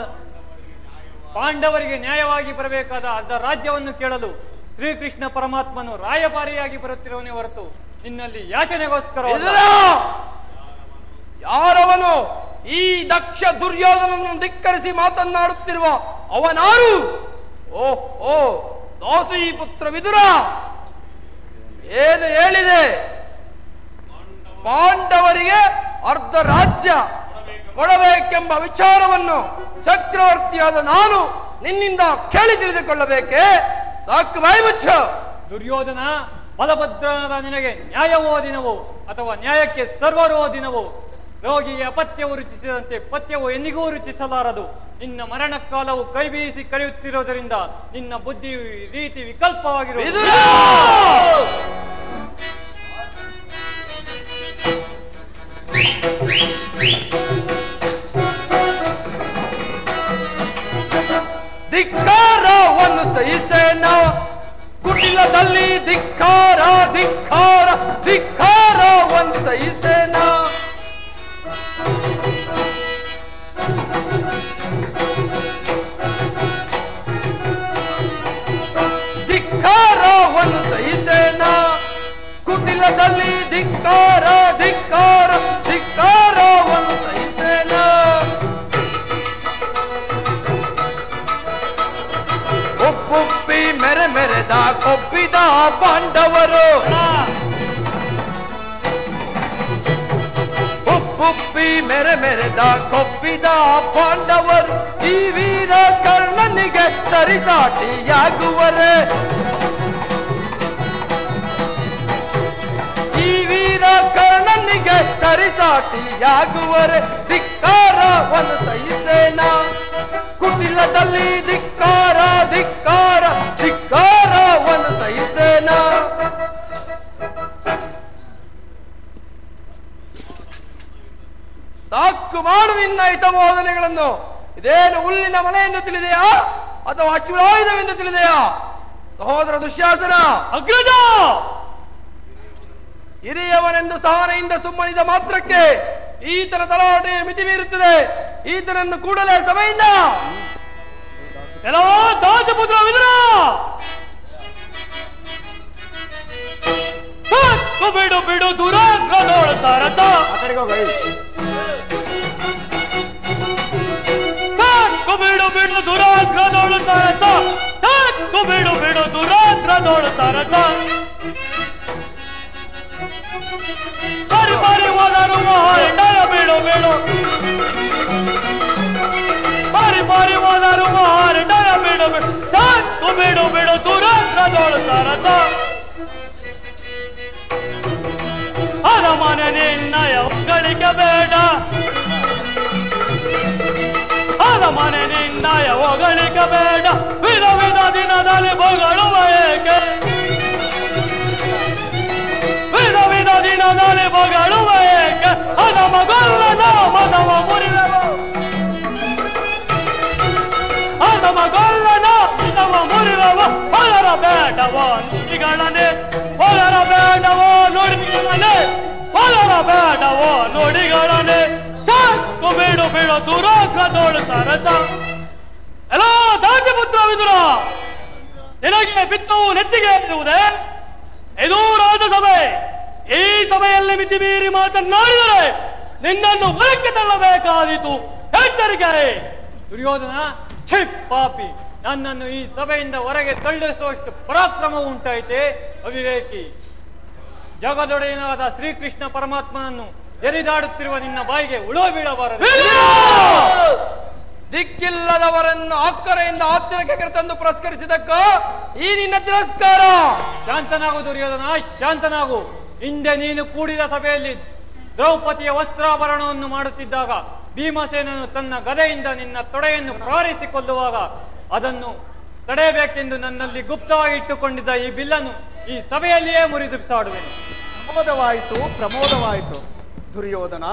ಪಾಂಡವರಿಗೆ ನ್ಯಾಯವಾಗಿ ಬರಬೇಕಾದ ಅರ್ಧ ರಾಜ್ಯವನ್ನು ಕೇಳಲು ಶ್ರೀಕೃಷ್ಣ ಪರಮಾತ್ಮನು ರಾಯಭಾರಿಯಾಗಿ ಬರುತ್ತಿರುವನೇ ಹೊರತು ನಿನ್ನಲ್ಲಿ ಯಾಚನೆಗೋಸ್ಕರ ಯಾರವನು? ಈ ದಕ್ಷ ದುರ್ಯೋಧನನ್ನು ಧಿಕ್ಕರಿಸಿ ಮಾತನಾಡುತ್ತಿರುವ ಅವನಾರು? ಓ ದಾಸಿ ಪುತ್ರ ವಿದುರ, ಏನು ಹೇಳಿದೆ? ಪಾಂಡವರಿಗೆ ಅರ್ಧ ರಾಜ್ಯ ಕೊಡಬೇಕೆಂಬ ವಿಚಾರವನ್ನು ಚಕ್ರವರ್ತಿಯಾದ ನಾನು ನಿನ್ನಿಂದ ಕೇಳಿ ತಿಳಿದುಕೊಳ್ಳಬೇಕೆ? ಸಾಕು ಬಾಯಿ ಮುಚ್ಚ. ದುರ್ಯೋಧನ, ಬಲಭದ್ರನಾದ ನಿನಗೆ ನ್ಯಾಯವೋ ದಿನವೋ ಅಥವಾ ನ್ಯಾಯಕ್ಕೆ ಸರ್ವರೋ ದಿನವೋ ರೋಗಿಗೆ ಅಪತ್ಯವು ರುಚಿಸಿದಂತೆ ಪಥ್ಯವು ಎಂದಿಗೂ ರುಚಿಸಲಾರದು. ನಿನ್ನ ಮರಣಕಾಲವು ಕೈ ಬೀಸಿ ಕರೆಯುತ್ತಿರುವುದರಿಂದ ನಿನ್ನ ಬುದ್ಧಿಯು ಈ ರೀತಿ ವಿಕಲ್ಪವಾಗಿರುವುದು. ಧಿಕ್ಕಾರವನ್ನು ಸಹಿಸೇನ ಕುಟಿಲದಲ್ಲಿ ಧಿಕ್ಕಾರವನ್ನು ಸಹಿಸೇನ. ಧಿಕ್ಕಾರವನ್ನು ಸಹಿಸೇನ ಕುಟಿಲದಲ್ಲಿ ಧಿಕ್ಕಾರವನ್ನು ಸಹಿಸೇನ. ಒಪ್ಪುಪ್ಪಿ ಮೆರೆದ ಕೊಬ್ಬಿದ ಪಾಂಡವರು, ಒಪ್ಪುಪ್ಪಿ ಮೆರೆದ ಕೊಬ್ಬಿದ ಪಾಂಡವರು ಈ ವೀರ ಕರ್ಣನಿಗೆ ಸರಿಸಾಟಿಯಾಗುವರೆ. ಈ ವೀರ ಕರ್ಣನಿಗೆ ಸರಿಸಾಟಿಯಾಗುವರೆ. ಧಿಕ್ಕಾರವನ್ನು ಸಹಿಸೇನ ಕುಟಿಲದಲ್ಲಿ ಧಿಕ್ಕಾರವನ್ನು ಸಹಿಸೇನ. ಸಾಕು ಮಾಡು ನಿನ್ನ ಹಿತಬೋಧನೆಗಳನ್ನು. ಇದೇನು ಹುಲ್ಲಿನ ಮನೆ ಎಂದು ತಿಳಿದೆಯಾ ಅಥವಾ ಅಶ್ವಾಯುಧವೆಂದು ತಿಳಿದೆಯಾ? ಸಹೋದರ ದುಶ್ಯಾಸನ, ಅಗ್ರಜ, ಹಿರಿಯವನೆಂದು ಸಹನೆಯಿಂದ ಸುಮ್ಮನಿದ ಮಾತ್ರಕ್ಕೆ ಈತನ ತಲಾಟೆ ಮಿತಿ ಮೀರುತ್ತದೆ. ಈತನನ್ನು ಕೂಡಲೇ ಸಭೆಯಿಂದ ಕೆಲವ ದಾಸಪುತ್ರ ವಿದುರ, ಬಿಡು ದುರಾಗ್ರದೋಳ ಸಾರಥ, ಬಿಡು ದುರಾಗ್ರದೋಳು ಸಾರಥ, ಬಿಡು ದುರಾಗ್ರದೋಳು ಸಾರಥ. ಬಾರಿ ಹೋದರು ಮಹಾಂಡರ ಬಿಡು ಬಾರಿ ಹೋದರು ಮಹಾಂಡರ ಬಿಡು ದುರಾಗ್ರದೋಳು ಸಾರಥ. ಅರಮನೆ ನಿನ್ನಯ ಹೊಗಳಿಕೆ ಬೇಡ, ಅರಮನೆ ನಿನ್ನಯ ಹೊಗಳಿಕೆ ಬೇಡ. ವಿಧ ದಿನದಲ್ಲಿ ಹೊಗಳುವ ಏಕೆ? ವಿಧ ದಿನದಲ್ಲಿ ಹೊಗಳುವ ಏಕೆ? ಅದ ಮಗಲ್ಲದ ಬೇಡವೋ ನುಡಿಗಳನೆ ಹೋಗರ ಬೇಡವೋ ನುಡಿಗಳನೆ ಹೋಗರ ಬೇಡವೋ ನುಡಿಗಳನೆ ಸಾಕು ಬಿಡು ಬಿಡು ದುರೋಗ್ರದೋಳು ಸರಸ ಎಲ್ಲೋ ದಾಸಿಪುತ್ರ ವಿದುರ ನಿನಗೆ ಬಿತ್ತವು ನೆತ್ತಿಗೆ ಇರುವುದೇ ಇದು ರಾಜಸಭೆ ಈ ಸಭೆಯಲ್ಲಿ ಮಿತಿ ಮೀರಿ ಮಾತನಾಡಿದರೆ ನಿನ್ನನ್ನು ಹೊರಕ್ಕೆ ತಳ್ಳಬೇಕಾದೀತು ಎಚ್ಚರಿಕೆ ದುರ್ಯೋಧನ ಛೀ ಪಾಪಿ ನನ್ನನ್ನು ಈ ಸಭೆಯಿಂದ ಹೊರಗೆ ತಳ್ಳಿಸುವಷ್ಟು ಪರಾಕ್ರಮ ಉಂಟಾಯಿತೆ ಅವಿವೇಕಿ ಜಗದೊಡೆಯನಾದ ಶ್ರೀಕೃಷ್ಣ ಪರಮಾತ್ಮನನ್ನು ಎರಿದಾಡುತ್ತಿರುವ ನಿನ್ನ ಬಾಯಿಗೆ ಉಳೋ ಬೀಳಬಾರದು ದಿಕ್ಕಿಲ್ಲದವರನ್ನು ಅಕ್ಕರೆಯಿಂದ ಹತ್ತಿರಕ್ಕೆ ಕರೆತಂದು ಪುರಸ್ಕರಿಸಿದಕ್ಕ ಈ ನಿನ್ನ ತಿರಸ್ಕಾರ. ಶಾಂತನಾಗು ದುರ್ಯೋಧನ, ಶಾಂತನಾಗು. ಹಿಂದೆ ನೀನು ಕೂಡಿದ ಸಭೆಯಲ್ಲಿ ದ್ರೌಪದಿಯ ವಸ್ತ್ರಾಭರಣವನ್ನು ಮಾಡುತ್ತಿದ್ದಾಗ ಭೀಮಸೇನನು ತನ್ನ ಗದೆಯಿಂದ ನಿನ್ನ ತೊಡೆಯನ್ನು ಪ್ರಾರಿಸಿಕೊಳ್ಳುವಾಗ ಅದನ್ನು ತಡೆಯಬೇಕೆಂದು ನನ್ನಲ್ಲಿ ಗುಪ್ತವಾಗಿ ಇಟ್ಟುಕೊಂಡಿದ್ದ ಈ ಬಿಲ್ಲನ್ನು ಈ ಸಭೆಯಲ್ಲಿಯೇ ಮುರಿದು ಬಿಸಾಡುವೆನು. ಪ್ರಮೋದವಾಯಿತು ದುರ್ಯೋಧನ.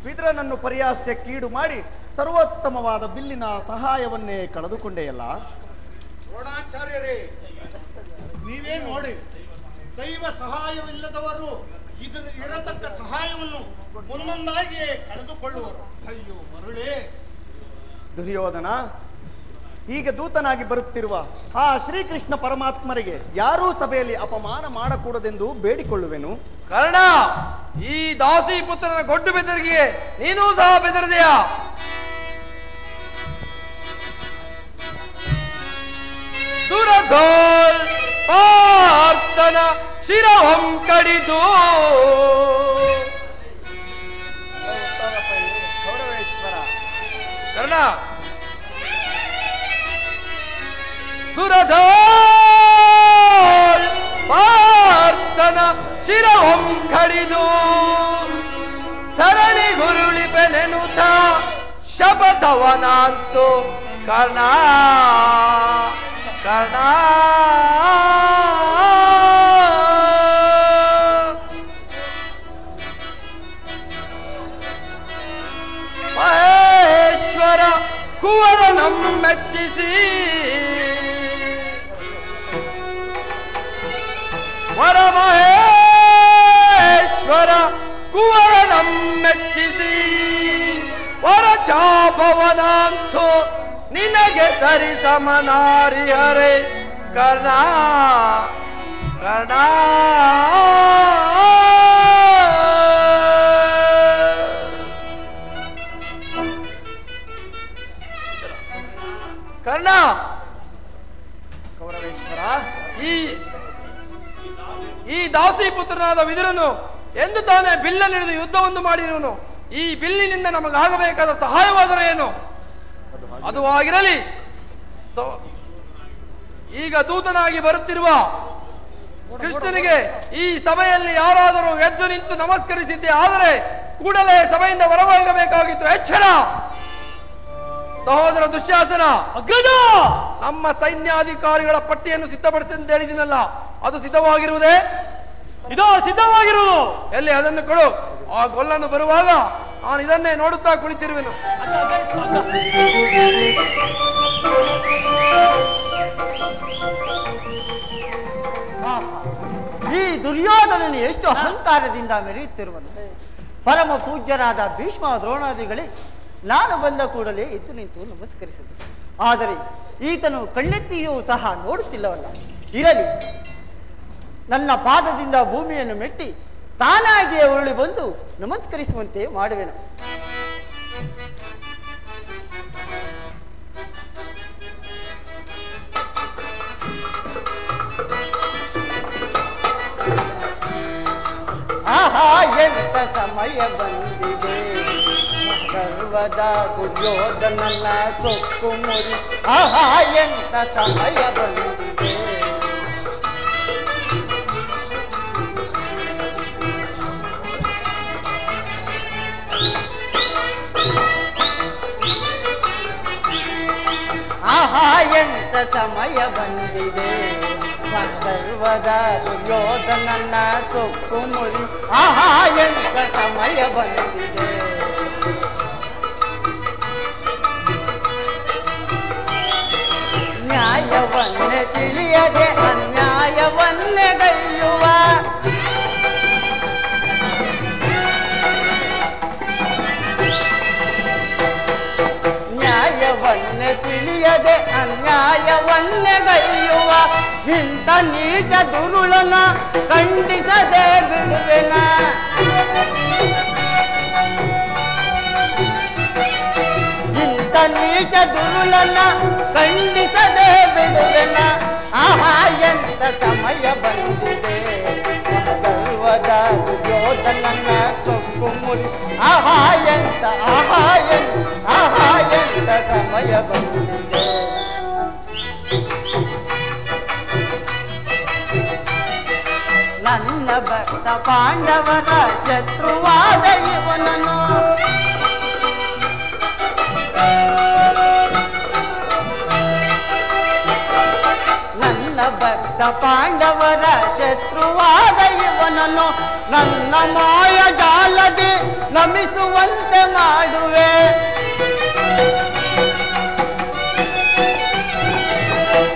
ವಿದುರನನ್ನು ಪರಿಹಾಸ್ಯಕ್ಕೀಡು ಮಾಡಿ ಸರ್ವೋತ್ತಮವಾದ ಬಿಲ್ಲಿನ ಸಹಾಯವನ್ನೇ ಕಳೆದುಕೊಂಡೆಯಲ್ಲ. ದ್ರೋಣಾಚಾರ್ಯರೇ, ನೀವೇ ನೋಡಿ, ದೈವ ಸಹಾಯವಿಲ್ಲದವರು ಇರತಕ್ಕ ಸಹಾಯವನ್ನು ಒಂದೊಂದಾಗಿಯೇ ಕಳೆದುಕೊಳ್ಳುವರು. ಅಯ್ಯೋ ಮರುಳೇ. ದುರ್ಯೋಧನ, ಈಗ ದೂತನಾಗಿ ಬರುತ್ತಿರುವ ಆ ಶ್ರೀಕೃಷ್ಣ ಪರಮಾತ್ಮರಿಗೆ ಯಾರೂ ಸಭೆಯಲ್ಲಿ ಅಪಮಾನ ಮಾಡಕೂಡದೆಂದು ಬೇಡಿಕೊಳ್ಳುವೆನು. ಕರ್ಣ, ಈ ದಾಸಿ ಪುತ್ರನ ಗೊಡ್ಡು ಬೆದರಿಗೆಯೇ ನೀನೂ ಸಹ ಬೆದರಿದೆಯಾ? ಸುರಧೋಲ್ ಪಾರ್ಥನ ಶಿರಹಂ ಕಡಿದು ಕರ್ಣ, ಸುರಧೋಲ್ ಪಾರ್ಥನ ಶಿರಹಂ ಕಡಿದು ಧರಣಿ ಗುರುಳಿ ಬೆನೆನುತ ಶಪಥವನಂತು ಕರ್ಣ ಕರ್ಣ ಮಹೇಶ್ವರ ಕುವರನಂ ಮೆಚ್ಚಿಸಿ ವರ ಮಹೇಶ್ವರ ಕುವರನಂ ಮೆಚ್ಚಿಸಿ ವರ ಚಾಪವನಂತು ನಿನಗೆ ಸರಿ ಸಮನಾರಿಹರೆ ಕರ್ಣ ಕರ್ಣ ಕರ್ಣ. ಕೌರವೇಶ್ವರ, ಈ ದಾಸಿ ಪುತ್ರನಾದ ವಿದುರನು ಎಂದು ತಾನೇ ಬಿಲ್ಲನ್ನು ಹಿಡಿದು ಯುದ್ಧವನ್ನು ಮಾಡಿರುವನು. ಈ ಬಿಲ್ಲಿನಿಂದ ನಮಗಾಗಬೇಕಾದ ಸಹಾಯವಾದರೆ ಏನು? ಅದು ಆಗಿರಲಿ. ಈಗ ದೂತನಾಗಿ ಬರುತ್ತಿರುವ ಕೃಷ್ಣನಿಗೆ ಈ ಸಭೆಯಲ್ಲಿ ಯಾರಾದರೂ ಎದ್ದು ನಿಂತು ನಮಸ್ಕರಿಸಿದ್ದೆ ಆದರೆ ಕೂಡಲೇ ಸಭೆಯಿಂದ ಹೊರಹೋಗಬೇಕಾಗಿತ್ತು. ಎಚ್ಚರ ಸಹೋದರ ದುಶ್ಯಾಸನ, ಅಗ್ರಜ, ನಮ್ಮ ಸೈನ್ಯಾಧಿಕಾರಿಗಳ ಪಟ್ಟಿಯನ್ನು ಸಿದ್ಧಪಡಿಸಿ ಅಂತ ಹೇಳಿದಿನಲ್ಲ, ಅದು ಸಿದ್ಧವಾಗಿರುವುದೇ? ಇದು ಸಿದ್ಧವಾಗಿರುವುದು. ಎಲ್ಲಿ ಅದನ್ನು ಕೊಡು. ಆ ಗೊಲ್ಲನ್ನು ಬರುವಾಗ ನಾನು ಇದನ್ನೇ ನೋಡುತ್ತಾ ಕುಳಿತಿರುವೆನು. ಈ ದುರ್ಯೋಧನನು ಎಷ್ಟು ಅಹಂಕಾರದಿಂದ ಮೆರೆಯುತ್ತಿರುವನು. ಪರಮ ಪೂಜ್ಯರಾದ ಭೀಷ್ಮ ದ್ರೋಣಾದಿಗಳೇ ನಾನು ಬಂದ ಕೂಡಲೇ ಎದ್ದು ನಿಂತು ನಮಸ್ಕರಿಸಿದೆ. ಆದರೆ ಈತನು ಕಣ್ಣೆತ್ತಿಯೂ ಸಹ ನೋಡುತ್ತಿಲ್ಲವಲ್ಲ. ಇರಲಿ, ನನ್ನ ಪಾದದಿಂದ ಭೂಮಿಯನ್ನು ಮೆಟ್ಟಿ ತಾನಾಗಿಯೇ ಉರುಳಿ ಬಂದು ನಮಸ್ಕರಿಸುವಂತೆ ಮಾಡುವೆನು. ಆಹಾ ಎಂತ ಸಮಯ ಬಂದಿದೆ, ಸರ್ವದ ದುರ್ಯೋಧನನ ಸೊಕ್ಕು ಮುರಿ. ಆಹಾ ಎಂತ ಸಮಯ ಬಂದಿದೆ, ಆಹಾ ಎಂತ ಸಮಯ ಬಂದಿದೆ, ಸರ್ವದ ದುರ್ಯೋಧನನ ಸೊಕ್ಕು ಮುರಿ. ಆಹಾ ಎಂತ ಸಮಯ ಬಂದಿದೆ, ನ್ಯಾಯವನ್ನೇ ತಿಳಿಯದೆ ಸನ್ನೆಗೈಯುವ ಇಂಥ ನೀಚ ದುರುಳನ ಖಂಡಿಸದೆ ಬಿಡುವೆನ. ಇಂಥ ನೀಚ ದುರುಳನ ಖಂಡಿಸದೆ ಬಿಡುವೆನ. ಆಹಾ ಎಂತ ಸಮಯ ಬಂದಿದೆ ಸರ್ವದ ದುರ್ಯೋಧನನ ಸೊಕ್ಕು ಮುರಿ. ಆಹಾ ಎಂತ ಸಮಯ ಬಂದಿದೆ. ನನ್ನ ಭಕ್ತ ಪಾಂಡವರ ಶತ್ರುವಾದ ಇವನನು ಭಕ್ತ ಪಾಂಡವರ ಶತ್ರುವಾದ ಇವನನ್ನು ನನ್ನ ಮಾಯ ಜಾಲದೆ ನಮಿಸುವಂತೆ ಮಾಡುವೆ.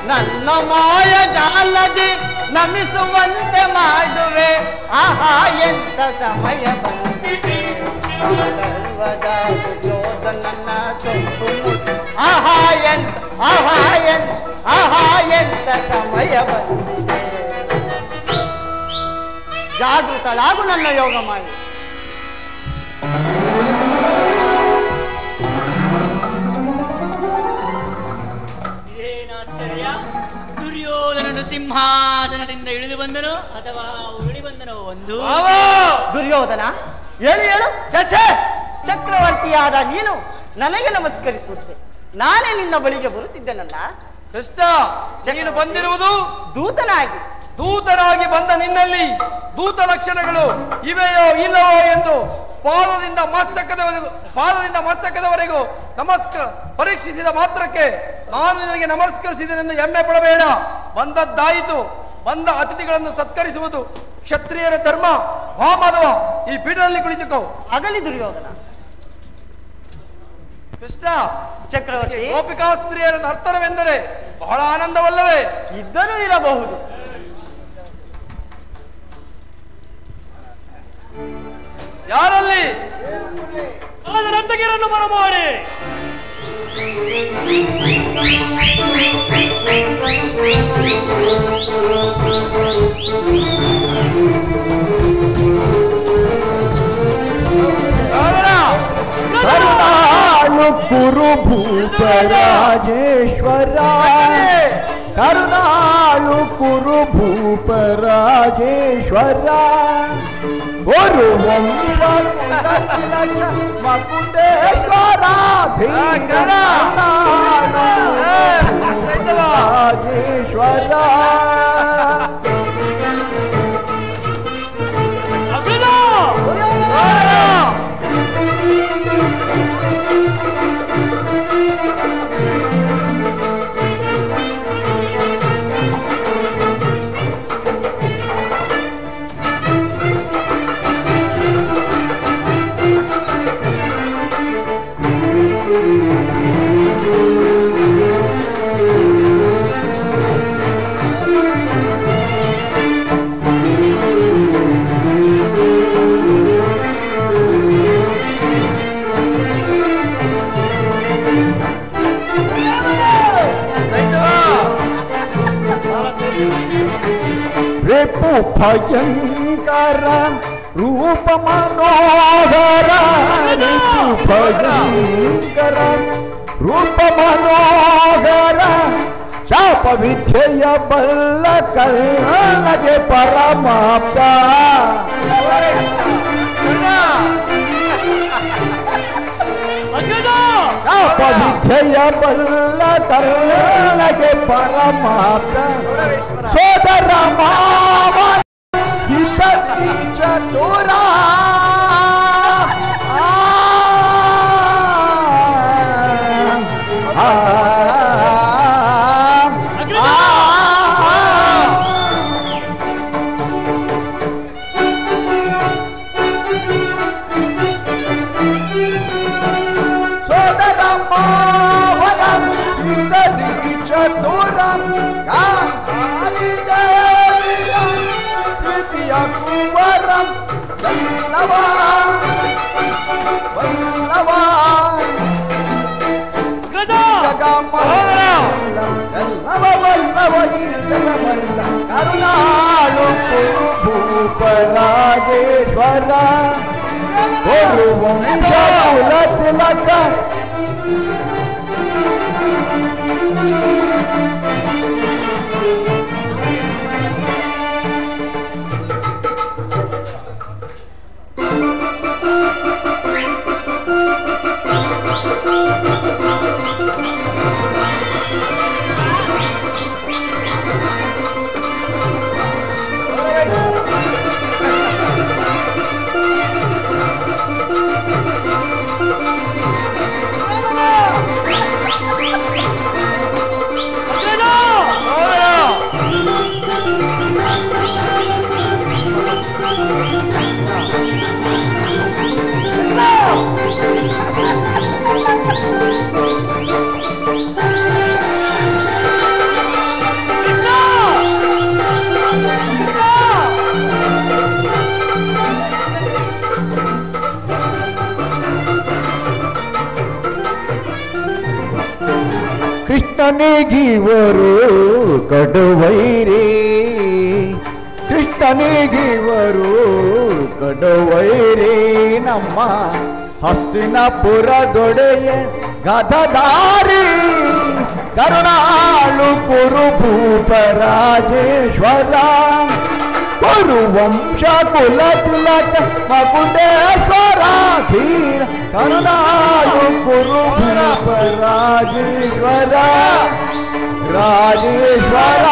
ನನ್ನ ಮಾಯ ಜಾಲದೆ ನಮಿಸುವಂತೆ ಮಾಡುವೆ. ಆಹಾ ಎಂತ ಸಮಯ ಬಂದಿದೆ ಸರ್ವದ ದುರ್ಯೋಧನನ ಸೊಕ್ಕು ಮುರಿ. ಆಹಾ ಎಂತ ಸಮಯ ಬಂದಿದೆ. ಜಾಗೃತಳಾಗು ನನ್ನ ಯೋಗ ಮಾಯಿ. ಇದೇನಾಶ್ಚರ್ಯ, ದುರ್ಯೋಧನನು ಸಿಂಹಾಸನದಿಂದ ಇಳಿದು ಬಂದನು ಅಥವಾ ಉರುಳಿ ಬಂದನು? ಒಂದು ದುರ್ಯೋಧನ ಹೇಳು ಚರ್ಚೆ. ಚಕ್ರವರ್ತಿಯಾದ ನೀನು ನನಗೆ ನಮಸ್ಕರಿಸುತ್ತೆ. ನಾನೇ ನಿನ್ನ ಬಳಿಗೆ ಬರುತ್ತಿದ್ದೇನಲ್ಲ. ಕೃಷ್ಣ, ನೀನು ಬಂದಿರುವುದು ದೂತನಾಗಿ ಬಂದ ನಿನ್ನಲ್ಲಿ ದೂತ ಲಕ್ಷಣಗಳು ಇವೆಯೋ ಇಲ್ಲವೋ ಎಂದು ಪಾದದಿಂದ ಮಸ್ತಕದವರೆಗೂ ಪರೀಕ್ಷಿಸಿದ ಮಾತ್ರಕ್ಕೆ ನಾನು ನಿನಗೆ ನಮಸ್ಕರಿಸಿದೆನೆಂದು ಹೆಮ್ಮೆ ಪಡಬೇಡ. ಬಂದದ್ದಾಯಿತು. ಬಂದ ಅತಿಥಿಗಳನ್ನು ಸತ್ಕರಿಸುವುದು ಕ್ಷತ್ರಿಯರ ಧರ್ಮ. ಮಾಧವ, ಈ ಪೀಠದಲ್ಲಿ ಕುಳಿತುಕೋ. ಆಗಲಿ ದುರ್ಯೋಧನ. ಕೃಷ್ಣ, ಚಕ್ರವರ್ತಿ, ಗೋಪಿಕಾ ಸ್ತ್ರೀಯರ ನರ್ತನವೆಂದರೆ ಬಹಳ ಆನಂದವಲ್ಲವೇ? ಇದ್ದರೂ ಇರಬಹುದು. ಯಾರಲ್ಲಿ ನರ್ತಕಿಯರನ್ನು ಬರಮಾಡಿ. ಕರುಣಾಳು ಕುರು ಭೂಪರಾಜೇಶ್ವರ, ಕರುಣಾಳು ಕುರು ಭೂಪರಾಜೇಶ್ವರ, ಗುರು ಮಕುಂಡೇಶ್ವರ ರಾಜೇಶ್ವರ. ರಿಪು ಭಯಂಕರ ರೂಪ ಮನೋಹರ, ರಿಪು ಭಯಂಕರ ರೂಪ ಮನೋಹರ, ಶಾಪ ವಿದ್ಯೆಯ ಬಲ್ಲ ಕಲ್ಲಗೆ ಪರಮಾಪ್ತ. ಶಾಪ ವಿದ್ಯೆಯ ಬಲ್ಲ ಕಲ್ಲಗೆ ಪರಮಾಪ್ತ. ಸೋದರ ಮಾವ ಹಿತ ಚತುರ, ಸೋದರ ಮಾವನ ಹಿತ ಚತುರ, ಕುವರಂ ಎಲ್ಲ ರಾಜೇಶ್ವರ ಗುರು ವಂಶ ಕುಲ ತಿಲಕ ಕೃಷ್ಣನಿಗಿವರು ಕಡುವೈರಿ ಕೃಷ್ಣನಿಗಿವರು ಕಡುವೈರಿ ನಮ್ಮ ಹಸ್ತಿನಪುರದೊಡೆಯ ಗದಧಾರಿ ಕರುಣಾಳು ಕುರು ಭೂಪರಾಜೇಶ್ವರ ಕುರು ವಂಶ ಕುಲ ತಿಲಕ ಮಕುಟೇಶ್ವರ ಧೀರ ಕರುಣಾಳು ಕುರು ಭೂಪರಾಜೇಶ್ವರ ರಾಜೇಶ್ವರ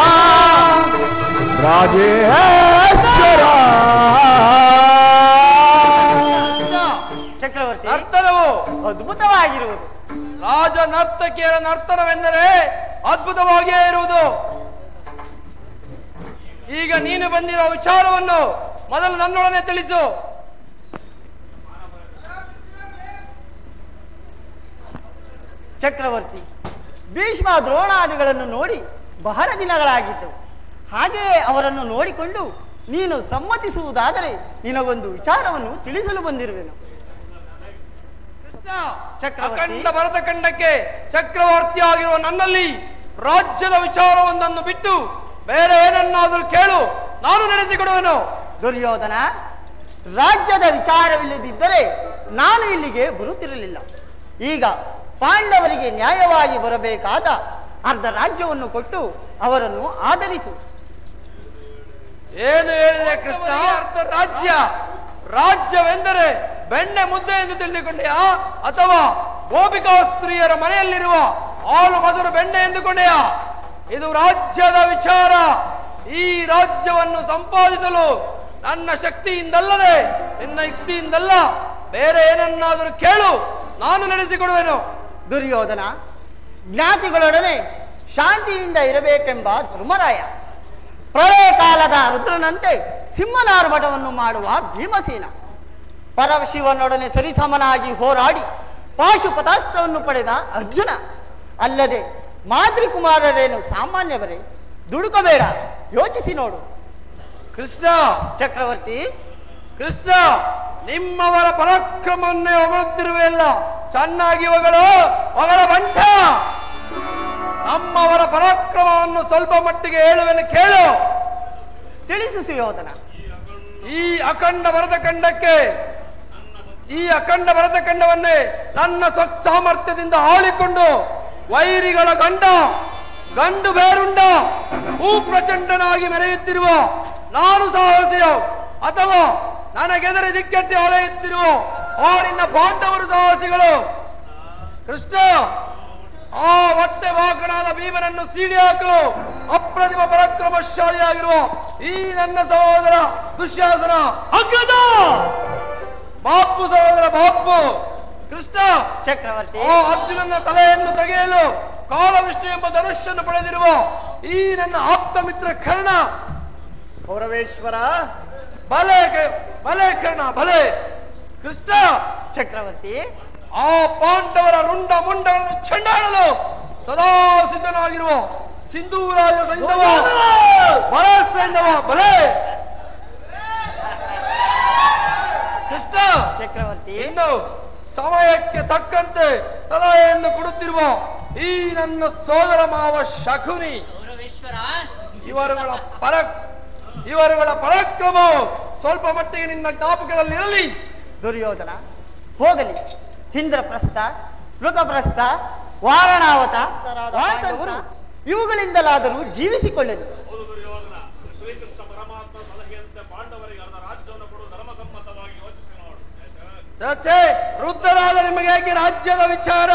ರಾಜೇಶ್ವರ ಚಕ್ರವರ್ತಿ ನರ್ತನವು ಅದ್ಭುತವಾಗಿರುವುದು. ರಾಜ ನರ್ತಕಿಯರ ನರ್ತನವೆಂದರೆ ಅದ್ಭುತವಾಗಿಯೇ ಇರುವುದು. ಈಗ ನೀನು ಬಂದಿರೋ ವಿಚಾರವನ್ನು ಮೊದಲು ನನ್ನೊಡನೆ ತಿಳಿಸು. ಚಕ್ರವರ್ತಿ, ಭೀಷ್ಮ ದ್ರೋಣಾದಿಗಳನ್ನು ನೋಡಿ ಬಹಳ ದಿನಗಳಾಗಿದ್ದವು. ಹಾಗೆಯೇ ಅವರನ್ನು ನೋಡಿಕೊಂಡು ನೀನು ಸಮ್ಮತಿಸುವುದಾದರೆ ನಿನಗೊಂದು ವಿಚಾರವನ್ನು ತಿಳಿಸಲು ಬಂದಿರುವೆನು. ಅಖಂಡ ಭರತ ಖಂಡಕ್ಕೆ ಚಕ್ರವರ್ತಿಯಾಗಿರುವ ನನ್ನಲ್ಲಿ ರಾಜ್ಯದ ವಿಚಾರವೊಂದನ್ನು ಬಿಟ್ಟು ಬೇರೆ ಏನನ್ನಾದರೂ ಕೇಳು, ನಾನು ನಡೆಸಿಕೊಡುವೆನು. ದುರ್ಯೋಧನ, ರಾಜ್ಯದ ವಿಚಾರವಿಲ್ಲದಿದ್ದರೆ ನಾನು ಇಲ್ಲಿಗೆ ಬರುತ್ತಿರಲಿಲ್ಲ. ಈಗ ಪಾಂಡವರಿಗೆ ನ್ಯಾಯವಾಗಿ ಬರಬೇಕಾದ ಅರ್ಧ ರಾಜ್ಯವನ್ನು ಕೊಟ್ಟು ಅವರನ್ನು ಆದರಿಸು. ಏನು ಹೇಳಿದೆ ಕೃಷ್ಣ? ಅರ್ಧ ರಾಜ್ಯ? ರಾಜ್ಯವೆಂದರೆ ಬೆಣ್ಣೆ ಮುದ್ದೆ ಎಂದು ತಿಳಿದುಕೊಂಡೆಯಾ, ಅಥವಾ ಗೋಪಿಕಾ ಸ್ತ್ರೀಯರ ಮನೆಯಲ್ಲಿರುವ ಹಾಲು ಮೊದಲು ಬೆಣ್ಣೆ ಎಂದುಕೊಂಡೆಯಾ? ಇದು ರಾಜ್ಯದ ವಿಚಾರ. ಈ ರಾಜ್ಯವನ್ನು ಸಂಪಾದಿಸಲು ನನ್ನ ಶಕ್ತಿಯಿಂದಲ್ಲದೆ ನಿನ್ನ ಯುಕ್ತಿಯಿಂದಲ್ಲ, ಬೇರೆ ಏನನ್ನಾದರೂ ಕೇಳು, ನಾನು ನಡೆಸಿಕೊಡುವೆನು. ದುರ್ಯೋಧನ, ಜ್ಞಾತಿಗಳೊಡನೆ ಶಾಂತಿಯಿಂದ ಇರಬೇಕೆಂಬ ಧರ್ಮರಾಯ, ಪ್ರಳಯ ಕಾಲದ ರುದ್ರನಂತೆ ಸಿಂಹನಾರ್ಭಟವನ್ನು ಮಾಡುವ ಭೀಮಸೇನ, ಪರಶಿವನೊಡನೆ ಸರಿಸಮನಾಗಿ ಹೋರಾಡಿ ಪಾಶುಪತಾಸ್ತ್ರವನ್ನು ಪಡೆದ ಅರ್ಜುನ, ಅಲ್ಲದೆ ಮಾತೃಕುಮಾರರೇನು ಸಾಮಾನ್ಯವರೇ? ದುಡುಕಬೇಡ, ಯೋಚಿಸಿ ನೋಡು. ಕೃಷ್ಣ ಚಕ್ರವರ್ತಿ, ಕೃಷ್ಣ, ನಿಮ್ಮವರ ಪರಾಕ್ರಮವನ್ನೇ ಹೊಗಳುತ್ತಿರುವೆಯಲ್ಲ, ಚೆನ್ನಾಗಿ ಹೊಗಳ ಬಂಟ. ನಮ್ಮವರ ಪರಾಕ್ರಮವನ್ನು ಸ್ವಲ್ಪ ಮಟ್ಟಿಗೆ ಹೇಳುವೆನು, ಕೇಳು. ತಿಳಿಸು ಸುಯೋಧನ. ಈ ಅಖಂಡ ಭರತಖಂಡವನ್ನೇ ನನ್ನ ಸಾಮರ್ಥ್ಯದಿಂದ ಆಳಿಕೊಂಡು ವೈರಿಗಳ ಗಂಡು ಬೇರುಂಡ ಪ್ರಚಂಡನಾಗಿ ಮೆರೆಯುತ್ತಿರುವ ನಾನು ಸಾಹಸಿಯೋ, ಅಥವಾ ನನಗೆದರೆ ದಿಕ್ಕೆಟ್ಟಿ ಹೊಳೆಯುತ್ತಿರುವ ನಿನ್ನ ಪಾಂಡವರು ಸಾಹಸಿಗಳು? ಕೃಷ್ಣ, ಆ ಹೊಟ್ಟೆ ವಾಕನಾದ ಭೀಮನನ್ನು ಸೀಡಿ ಹಾಕಲು ಅಪ್ರತಿಮ ಪರಾಕ್ರಮಶಾಲಿಯಾಗಿರುವ ಈ ನನ್ನ ಸಹೋದರ ದುಶ್ಯಾಸನ ಅಗ್ರದ ಬಾಪು ಸಹೋದರ ಬಾಪು ಕೃಷ್ಣ ಚಕ್ರವರ್ತಿ, ಆ ಅರ್ಜುನನ ತಲೆಯನ್ನು ತೆಗೆಯಲು ಕಾಲವಿಷ್ಣು ಎಂಬ ಧನುಷ್ಯನ್ನು ಪಡೆದಿರುವ ಈ ನನ್ನ ಆಪ್ತ ಮಿತ್ರ ಕರ್ಣ. ಕೌರವೇಶ್ವರ, ಬಲೆ ಬಲೆ ಕರ್ಣ, ಬಲೆ ಕೃಷ್ಣ. ಚಕ್ರವರ್ತಿ, ಆ ಪಾಂಡವರ ರುಂಡ ಮುಂಡಗಳನ್ನು ಚೆಂಡಾಡಲು ಸದಾ ಸಿದ್ಧನಾಗಿರುವ ಸಿಂಧೂರಾಜ ಸೈಂಧವ ಬಲ ಸೈಂಧವ ಬಲೆ ಕೃಷ್ಣ. ಚಕ್ರವರ್ತಿ, ಇನ್ನು ಸಮಯಕ್ಕೆ ತಕ್ಕಂತೆ ಸಲಹೆಯನ್ನು ಕೊಡುತ್ತಿರುವ ಈ ನನ್ನ ಸೋದರ ಮಾವ ಶಕುನಿ, ಇವರುಗಳ ಪರಾಕ್ರಮ ಸ್ವಲ್ಪ ಮಟ್ಟಿಗೆ ನಿನ್ನ ಜ್ಞಾಪಕದಲ್ಲಿರಲಿ. ದುರ್ಯೋಧನ, ಹೋಗಲಿ. ಇಂದ್ರಪ್ರಸ್ಥ, ಋತಪ್ರಸ್ಥ, ವಾರಣಾವತ ವಾಸಂತ ಇವುಗಳಿಂದಲಾದರೂ ಜೀವಿಸಿಕೊಳ್ಳಲು. ಶ್ರೀಕೃಷ್ಣ ಪರಮಾತ್ಮ ಸಲಹೆಯಂತೆ ಪಾಂಡವರಿಗೆ ಅರ್ಧ ರಾಜ್ಯವನ್ನು ಕೊಡುವ ಧರ್ಮಸಮ್ಮತವಾಗಿ ಯೋಚಿಸಿ ನೋಡು. ಚರ್ಚೆ ವೃದ್ಧರಾದ ನಿಮಗೆ ಯಾಕೆ ರಾಜ್ಯದ ವಿಚಾರ?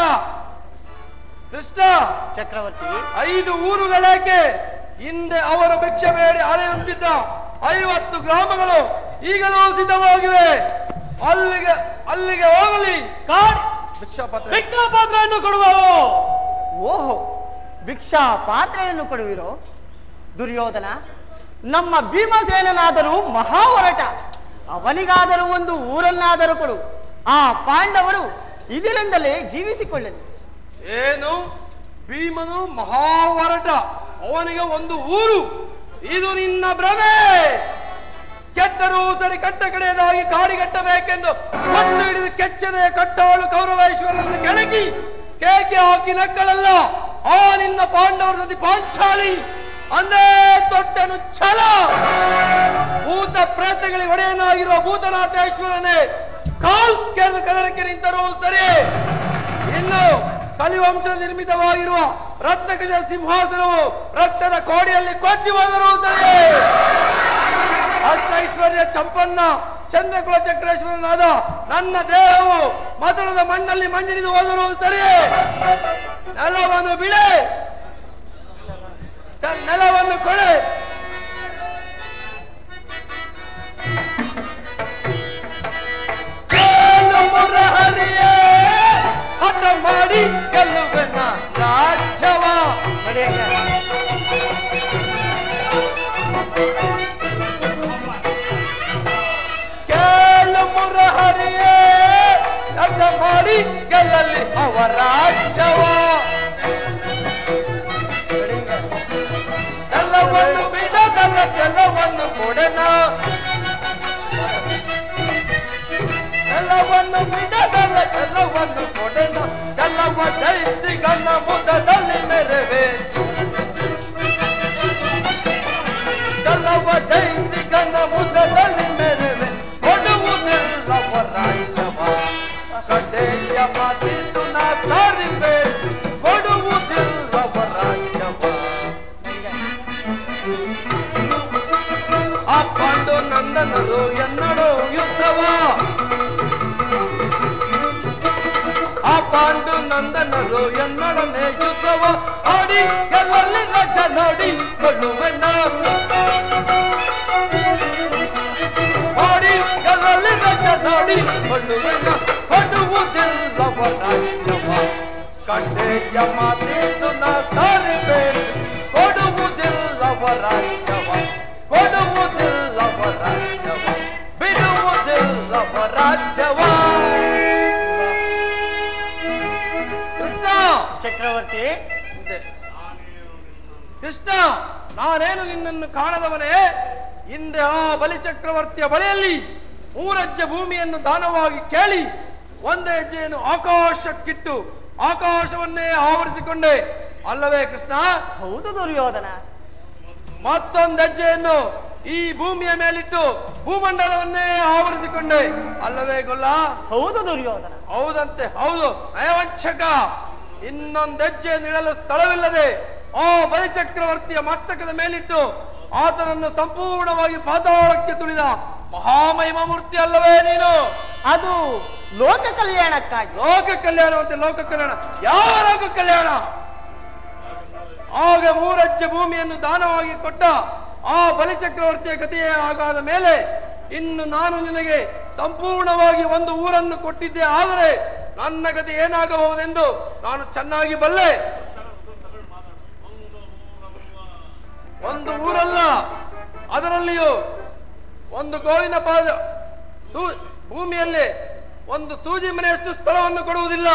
ಕೃಷ್ಣ ಚಕ್ರವರ್ತಿ, 5 ಊರುಗಳೇಕೆ? ಹಿಂದೆ ಅವರು ಭಿಕ್ಷೆ ಬೇಡಿ ಅಲೆಯುತ್ತಿದ್ದ 50 ಗ್ರಾಮಗಳು ಈಗಲೂ ಸಿದ್ಧವಾಗಿವೆ. ಅಲ್ಲಿಗೆ ಹೋಗಲಿ. ಭಿಕ್ಷಾ ಪಾತ್ರೆಯನ್ನು ಕೊಡುವರು. ಓಹೋ, ಭಿಕ್ಷಾ ಪಾತ್ರೆಯನ್ನು ಕೊಡುವಿರೋ? ದುರ್ಯೋಧನ, ನಮ್ಮ ಭೀಮಸೇನನಾದರೂ ಮಹಾಹೊರಟ, ಅವನಿಗಾದರೂ ಒಂದು ಊರನ್ನಾದರೂ ಕೊಡು. ಆ ಪಾಂಡವರು ಇದರಿಂದಲೇ ಜೀವಿಸಿಕೊಳ್ಳಲಿ. ಏನು? ಭೀಮನು ಮಹಾಹೊರಟ, ಅವನಿಗೆ ಒಂದು ಊರು? ಇದು ನಿನ್ನ ಭ್ರಮೆ. ಕೆಟ್ಟರೂ ಸರಿ ಕಟ್ಟ ಕಡೆಯದಾಗಿ ಕಾಡಿಗಟ್ಟಬೇಕೆಂದು ಕಟ್ಟು ಹಿಡಿದು ಕೆಚ್ಚದೆ ಕಟ್ಟವಳು ಕೌರವೇಶ್ವರನ್ನು ಕೆಣಕಿ ಕೇಕೆ ಹಾಕಿ ನಕ್ಕಳಲ್ಲ ಆ ನಿನ್ನ ಪಾಂಡವರ ಜೊತೆ ಪಾಂಚಾಲಿ ಅಂದೇ ತೊಟ್ಟನು ಛಲ. ಭೂತ ಪ್ರೇತಗಳಿಗೆ ಒಡೆಯನಾಗಿರುವ ಭೂತನಾಥೇಶ್ವರನೇ ಕಾಲ್ ಕೆರೆದು ಕದನಕ್ಕೆ ನಿಂತರೂ ಸರಿ. ಇನ್ನು ಕಲಿವಂಶ ನಿರ್ಮಿತವಾಗಿರುವ ರತ್ನಕಜ ಸಿಂಹಾಸನವು ರಕ್ತದ ಕೋಡಿಯಲ್ಲಿ ಕೊಚ್ಚಿ ಹೋದರೂ ಸರಿ. ಅಷ್ಟೈಶ್ವರ್ಯ ಚಂಪನ್ನ ಚಂದ್ರಕುಲ ಚಕ್ರೇಶ್ವರನಾದ ನನ್ನ ದೇಹವು ಮತಳದ ಮಣ್ಣಲ್ಲಿ ಮಣ್ಣಿಡಿದು ಹೋದರೂ ಸರಿ. ನೆಲವನ್ನು ಬಿಡೆ, ನೆಲವನ್ನು ಕೊಡೆ. ಹರಿಯೇ ಹಠ ಮಾಡಿ ಗೆಲ್ಲುವೆನ ರಾಜ್ಯವ. ಕೇಳು ಮುರಹರಿಯೇ ಹಠ ಮಾಡಿ ಗೆಲ್ಲಲಿ ಅವ ರಾಜ್ಯವ. ಎಲ್ಲವನ್ನು ಬಿಡದಲ್ಲ ಕೆಲವನ್ನು ಕೊಡೆನ, ಎಲ್ಲವನ್ನು ಬಿಡದಲ್ಲ ಕೆಲವನ್ನು ಕೊಡೆನ. ಚೆಲ್ಲವ ಜಯಿಸಿ ಗನ್ನ ಮುಖದಲ್ಲಿ ಮೆರವೆ, ಚೆಲ್ಲವ ಜಯಿಸಿ ಗನ್ನ ಮುಖದಲ್ಲಿ ಮೆರವೆ. ಕೊಡುವುದಿಲ್ಲವ ರಾಜ್ಯವ ಕಡೆಯ ಮಾತಿದ್ದು ನಾ ತಾರಿವೆ. ಕೊಡುವುದಿಲ್ಲವ ರಾಜ್ಯವ. ಆ ಪಾಂಡು ನಂದನರು ಎನ್ನಡೋ ಯುದ್ಧವ, ಆ ಪಾಂಡು ನಂದನರು ಎನ್ನಡನೆ ಯುದ್ಧವ ಆಡಿ ಗೆಲ್ಲಲ್ಲಿ ರಜ ನೋಡಿ ಕೊಳ್ಳುವೆನ. ಆಡಿ ಗೆಲ್ಲಲ್ಲಿ ರಜ ನೋಡಿ ಕೊಳ್ಳುವೆನ. ಕೊಡುವುದಿಲ್ಲವ ರಾಜ್ಯವ ಕಡೆಯ ಮಾತಿದ್ದು ನಾ ತಾರಿವೆ. ಕೊಡುವುದಿಲ್ಲವ ರಾಜ್ಯವ, ಕೊಡುವುದಿಲ್ಲವ ರಾಜ್ಯವ, ಬಿಡುವುದಿಲ್ಲವ ರಾಜ್ಯವ. ಕೃಷ್ಣ ಚಕ್ರವರ್ತಿ, ಕೃಷ್ಣ, ನಾನೇನು ನಿನ್ನನ್ನು ಕಾಣದವನೇ? ಹಿಂದೆ ಆ ಬಲಿಚಕ್ರವರ್ತಿಯ ಬಳಿಯಲ್ಲಿ 3 ಹೆಜ್ಜೆ ಭೂಮಿಯನ್ನು ದಾನವಾಗಿ ಕೇಳಿ 1 ಹೆಜ್ಜೆಯನ್ನು ಆಕಾಶಕ್ಕಿಟ್ಟು ಆಕಾಶವನ್ನೇ ಆವರಿಸಿಕೊಂಡೆ ಅಲ್ಲವೇ ಕೃಷ್ಣ? ಹೌದು ದುರ್ಯೋಧನ. ಮತ್ತೊಂದು ಹೆಜ್ಜೆಯನ್ನು ಈ ಭೂಮಿಯ ಮೇಲಿಟ್ಟು ಭೂಮಂಡಲವನ್ನೇ ಆವರಿಸಿಕೊಂಡೆ ಅಲ್ಲವೇ ಗೊಲ್ಲ? ಹೌದು ದುರ್ಯೋಧನ. ಹೌದಂತೆ, ಹೌದು. ನಯವಂಚಕ. ಇನ್ನೊಂದು ಹೆಜ್ಜೆಯನ್ನು ಇಡಲು ಸ್ಥಳವಿಲ್ಲದೆ ಆ ಬಲಿಚಕ್ರವರ್ತಿಯ ಮಸ್ತಕದ ಮೇಲಿಟ್ಟು ಆತನನ್ನು ಸಂಪೂರ್ಣವಾಗಿ ಪಾತಾಳಕ್ಕೆ ತುಳಿದ ಮಹಾಮಹಿಮ ಮೂರ್ತಿ ಅಲ್ಲವೇ ನೀನು? ಅದು ಲೋಕ ಕಲ್ಯಾಣಕ್ಕಾಗಿ. ಲೋಕ ಕಲ್ಯಾಣವಂತೆ ಲೋಕ ಕಲ್ಯಾಣ? ಯಾವ ಲೋಕ ಕಲ್ಯಾಣ? ಆಗ 3 ಹೆಜ್ಜೆ ಭೂಮಿಯನ್ನು ದಾನವಾಗಿ ಕೊಟ್ಟ ಆ ಬಲಿಚಕ್ರವರ್ತಿಯ ಕಥೆಯೇ ಆಗಾದ ಮೇಲೆ ಇನ್ನು ನಾನು ನಿನಗೆ ಸಂಪೂರ್ಣವಾಗಿ 1 ಊರನ್ನು ಕೊಟ್ಟಿದ್ದೆ. ಆದರೆ ನನ್ನ ಗತಿ ಏನಾಗಬಹುದೆಂದು ನಾನು ಚೆನ್ನಾಗಿ ಬಲ್ಲೆ. 1 ಊರಲ್ಲ, ಅದರಲ್ಲಿಯೂ 1 ಗೋವಿನ ಪಾದ ಭೂಮಿಯಲ್ಲಿ 1 ಸೂಜಿ ಮನೆಯಷ್ಟು ಸ್ಥಳವನ್ನು ಕೊಡುವುದಿಲ್ಲ.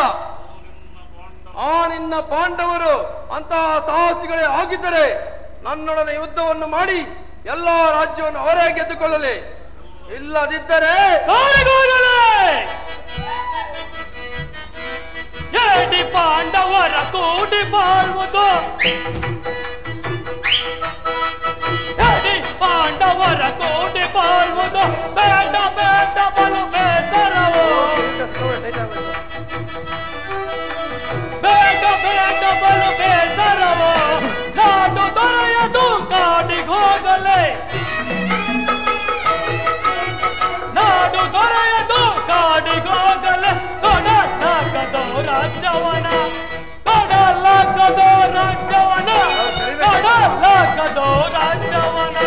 ಆ ನಿನ್ನ ಪಾಂಡವರು ಅಂತಹ ಸಾಹಸಿಗಳೇ ಆಗಿದ್ದರೆ ನನ್ನೊಡನೆ ಯುದ್ಧವನ್ನು ಮಾಡಿ ಎಲ್ಲಾ ರಾಜ್ಯವನ್ನು ಅವರೇ ಗೆದ್ದುಕೊಳ್ಳಲಿ. ಇಲ್ಲದಿದ್ದರೆ ಪಾಂಡವರ ಕೂಡಿ ಬಾಳುವುದು, ಪಾಂಡವರ ಪಾಂಡವರ ಕೋಟೆ ಬಾಳುವುದು ಬೇಡ ಬೇಡ ಬಲು ಬೇಸರವು ಬೇಡ ಬೇಡ ಬಲು ಬೇಸರವು ನಾಡು ದೊರೆಯದು ಕಾಡಿಗೋಗಲೇ ನಾಡು ದೊರೆಯದು ಕಾಡಿಗೋಗಲೇ ಕೊಡಲಾಗದೋ ರಾಜ್ಯವನ ಕೊಡಲಾಗದೋ ರಾಜ್ಯವನ ಕೊಡಲಾಗದೋ ರಾಜ್ಯವನ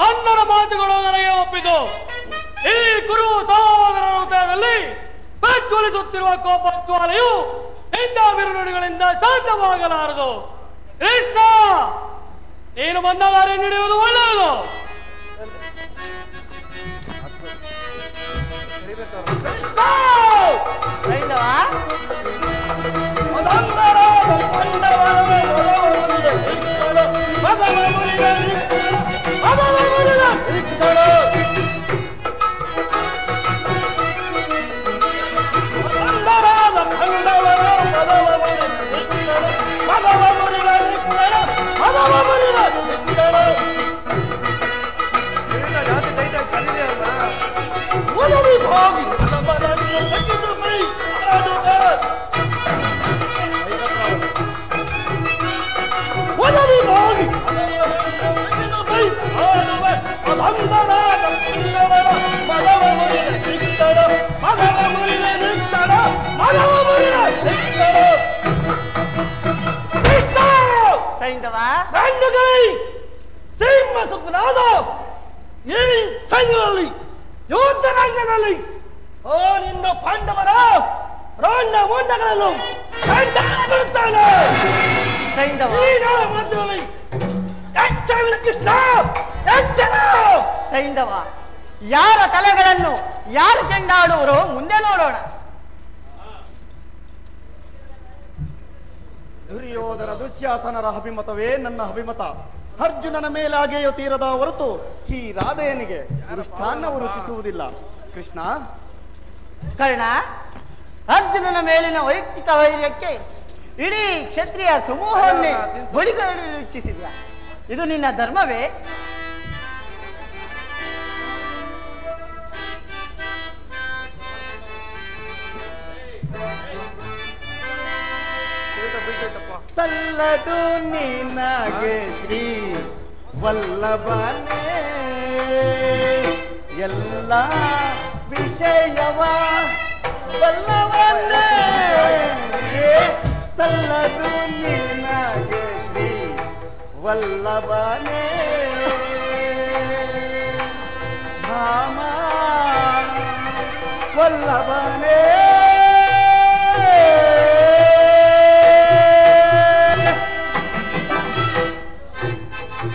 ಅನ್ನರ ಮಾತುಗಳು ನನಗೆ ಒಪ್ಪಿತು. ಈ ಕುರು ಸಹೋದರರ ಹೃದಯದಲ್ಲಿ ಪ್ರಜ್ವಲಿಸುತ್ತಿರುವ ಕೋಪ ಜ್ವಾಲೆಯು ಇಂಥ ಬಿರುನುಡಿಗಳಿಂದ ಶಾಂತವಾಗಲಾರದು. ಕೃಷ್ಣ, ನೀನು ಬಂದ ದಾರಿ ನಡೆಯುವುದು ಒಳ್ಳೆಯದು. ಸಿಂಹ ಸುಖನಾದ ಈ ಸೈನ್ಯದಲ್ಲಿ ಯುದ್ಧ ರಂಗದಲ್ಲಿ ನಿನ್ನ ಪಾಂಡವರ ರೋಂಡ ಮೊಂಡಗಳನ್ನು ಬಿಡುತ್ತಾನೆ. ಕೃಷ್ಣ ಎಚ್ಚರ. ಸೈಂಧವ, ಯಾರ ತಲೆಗಳನ್ನು ಯಾರು ಚೆಂಡಾಡುವರೋ ಮುಂದೆ ನೋಡೋಣ. ದುರ್ಯೋಧನ ದುಶ್ಯಾಸನರ ಅಭಿಮತವೇ ನನ್ನ ಅಭಿಮತ. ಅರ್ಜುನನ ಮೇಲಾಗೆಯೂ ತೀರದ ಹೊರತು ಈ ರಾಧೆಯನಿಗೆ ಮೃಷ್ಟಾನ್ನವು ರುಚಿಸುವುದಿಲ್ಲ. ಕೃಷ್ಣ, ಕರ್ಣ, ಅರ್ಜುನನ ಮೇಲಿನ ವೈಯಕ್ತಿಕ ವೈರ್ಯಕ್ಕೆ ಇಡೀ ಕ್ಷತ್ರಿಯ ಸಮೂಹವನ್ನೇ ಬಳಿಗಡಲು ಇಚ್ಛಿಸಿದ್ಯಾ? ಇದು ನಿನ್ನ ಧರ್ಮವೇ? ಸಲ್ಲದು ನಿನಗೆ ಶ್ರೀ ವಲ್ಲಭನೇ ಎಲ್ಲ ವಿಷಯವ ವಲ್ಲಭನೇ. ಸಲ್ಲದು ನಿನಗೆ ಶ್ರೀ ವಲ್ಲಭನೇ ಧಾಮ ವಲ್ಲಭನೇ.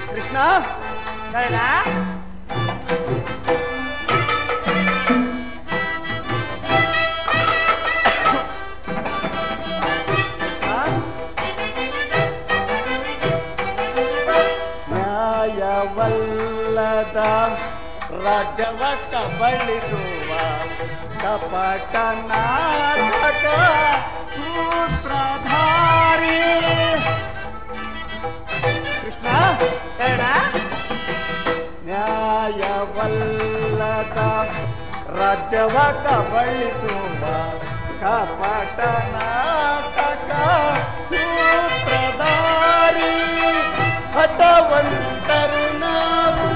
ಕೃಷ್ಣ, ಕರ್ಣ, ನ್ಯಾಯವಲ್ಲದ ರಾಜ್ಯವ ಕಬಳಿಸುವ ಕಪಟ ನಾಟಕ ಸೂತ್ರಧಾರಿ. ಕೃಷ್ಣ, ಕರ್ಣ, ನ್ಯಾಯವಲ್ಲದ ರಾಜ್ಯವ ಕಬಳಿಸುವ ಕಪಟ ನಾಟಕ ಸೂತ್ರಧಾರಿ. ಹಠವಂತರು ನಾವು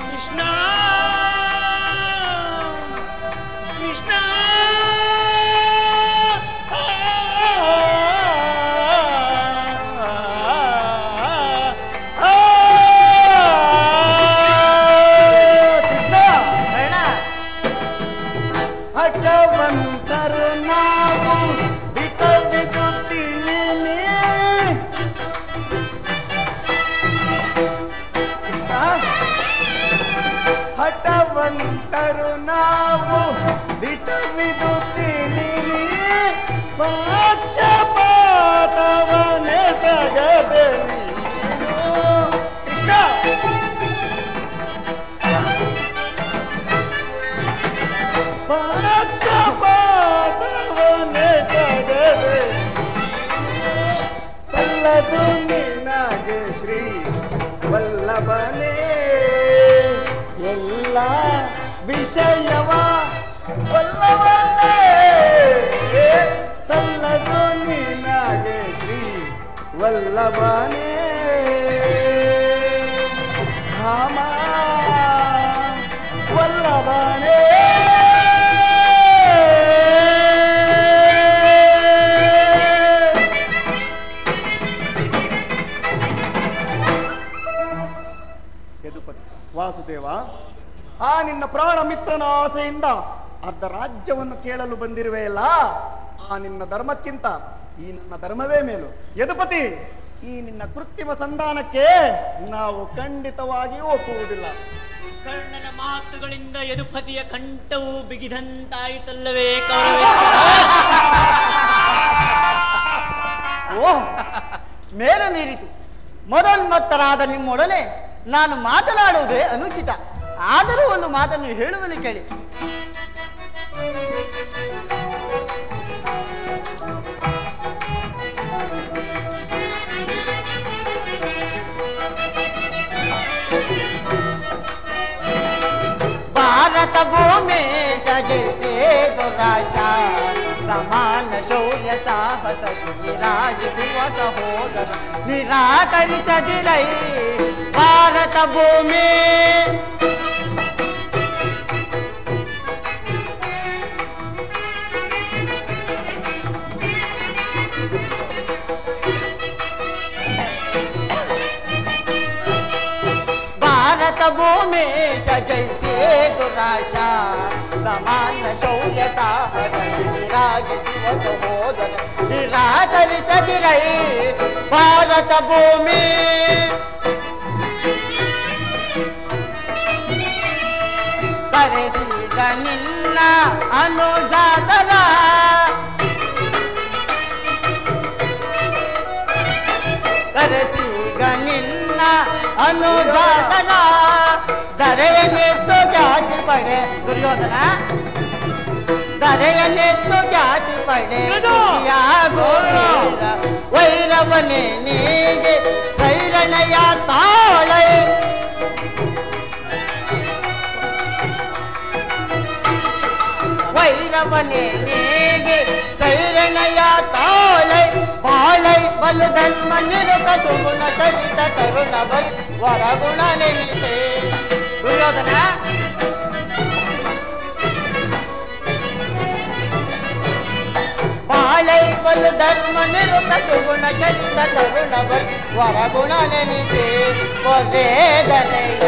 ಕೃಷ್ಣ, ಕೃಷ್ಣ, ಹಠವಂತರು ನಾವು ಬಿಟ್ಟು ತಿಳಿಲಿ. ಹಠವಂತರು ನಾವು ಬಿಟ್ಟು ತಿಳಿಲಿ. ಪಕ್ಷಪಾತವನೆ ಸಗದೆ ನೀನು. ಕೃಷ್ಣ, ಪಕ್ಷಪಾತವನೆ ಸಗದೆ ವಲ್ಲಭನೇ ರಾಮ ವಲ್ಲಭನೇ. ವಾಸುದೇವ, ಆ ನಿನ್ನ ಪ್ರಾಣ ಮಿತ್ರನ ಆಸೆಯಿಂದ ಅರ್ಧ ರಾಜ್ಯವನ್ನು ಕೇಳಲು ಬಂದಿರುವೆಯಲ್ಲ, ಆ ನಿನ್ನ ಧರ್ಮಕ್ಕಿಂತ ಈ ನನ್ನ ಧರ್ಮವೇ ಮೇಲು. ಯದುಪತಿ, ಈ ನಿನ್ನ ಕೃತ್ರಿಮ ಸಂಧಾನಕ್ಕೆ ನಾವು ಖಂಡಿತವಾಗಿಯೂ ಒಪ್ಪುವುದಿಲ್ಲ. ಕರ್ಣನ ಮಾತುಗಳಿಂದ ಯದುಪತಿಯ ಕಂಠವು ಬಿಗಿದಂತಾಯಿತಲ್ಲವೇ? ಓಹ್, ಮೇರೆ ಮೀರಿತು. ಮೊದನ್ಮತ್ತರಾದ ನಿಮ್ಮೊಡನೆ ನಾನು ಮಾತನಾಡುವುದೇ ಅನುಚಿತ. ಆದರೂ ಒಂದು ಮಾತನ್ನು ಹೇಳುವಲ್ಲಿ ಕೇಳಿ. ಭಾರತ ಭೂಮೇಶ ಜೈಸೆ ದುರಾಶಾ ಸಮಾನ ಶೌರ್ಯ ಸಾಹಸ ವಿರಾಜಿಸುವ ಸಹೋದರ ನಿರಾಕರಿಸದಿರೈ ಭಾರತ ಭೂಮಿ. ಭಾರತ ಭೂಮೇಶ ಜೈಸೆ ದುರಾಶಾ ಸಮಾನ ಶೌರ್ಯ ಸಾಹಸ ವಿರಾಜಿಸುವ ಸಹೋದರ ನಿರಾಕರಿಸದಿರೈ ಭಾರತ ಭೂಮಿ. ಕರೆಸಿದ ನಿನ್ನ ಅನುಜಾತರ ಕರೆಸಿಗ ನಿನ್ನ ಅನುಜಾತರ ಧರೆಯನ್ನೆತ್ತು ಜಾತಿ ಪಡೆ ದುರ್ಯೋಧನ ಧರೆಯನ್ನೆತ್ತು ಜಾತಿ ಪಡೆ ವೈರವನೇ ನೀಗೆ ಸೈರಣಯ ತಾಳೈ ವೈರವನೇ ನೀಗೆ ಸೈರಣಯ ತಾಳೈ ಬಾಳೈ ಬಲು ಧರ್ಮ ನಿರತ ಸುಗುಣ ಚರಿತ ಕರುಣ ಬರಿ ವರಗುಣ ನೆನಿತೆ. ದುರ್ಯೋಧನ, ಬಾಳೈ ಬಲು ಧರ್ಮ ನಿರತ ಸುಗುಣ ಚರಿತ ಕರುಣ ಬರಿ ವರಗುಣ ನೆನಿತೆ. ಒರೇದನೆಯ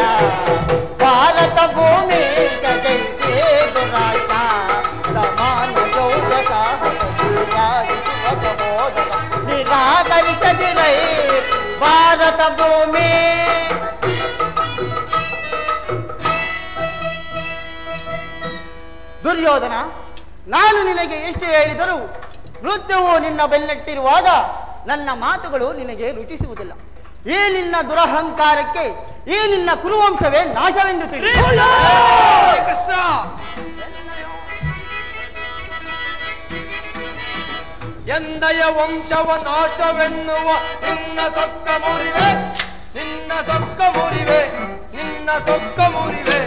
ಭಾರತ ಭೂಮಿ ಜೈಸೆ ದುರಾಶಾ ಸಮಾನ ಶೌರ್ಯ ಸಾಹಸ ವಿರಾಜಿಸುವ ಸಹೋದರ ನಿರಾಕರಿಸದಿರೈ ಭಾರತ ಭೂಮಿ. ದುರ್ಯೋಧನ, ನಾನು ನಿನಗೆ ಎಷ್ಟು ಹೇಳಿದರೂ ನೃತ್ಯವು ನಿನ್ನ ಬೆನ್ನಟ್ಟಿರುವಾಗ ನನ್ನ ಮಾತುಗಳು ನಿನಗೆ ರುಚಿಸುವುದಿಲ್ಲ. ಈ ನಿನ್ನ ದುರಹಂಕಾರಕ್ಕೆ ಈ ನಿನ್ನ ಕುರುವಂಶವೇ ನಾಶವೆಂದು ತಿಳಿ. ಎಂದಯ ವಂಶವ ನಾಶವೆನ್ನುವ ನಿನ್ನ ಸೊಕ್ಕ ಮುರಿವೆ, ನಿನ್ನ ಸೊಕ್ಕ ಮುರಿವೆ, ನಿನ್ನ ಸೊಕ್ಕ ಮುರಿವೆ.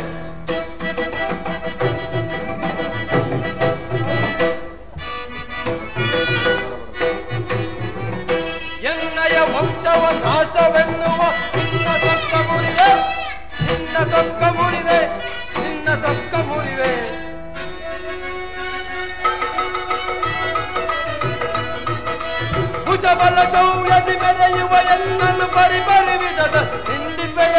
ಎನ್ನಯ ವಂಶವ ನಾಶವೆನ್ನುವ ನಿನ್ನ ಸೊಕ್ಕ ಮುರಿವೆ, ನಿನ್ನ ಸೊಕ್ಕ ಮುರಿವೆ, ನಿನ್ನ ಸೊಕ್ಕ ಮುರಿವೆ. ಭುಜಬಲ ಶೌರ್ಯದಿ ಮೆರೆಯುವ ಎನ್ನನ್ನು ಪರಿಪರಿವಿದದ ಹಿಂದಿಪೆಯ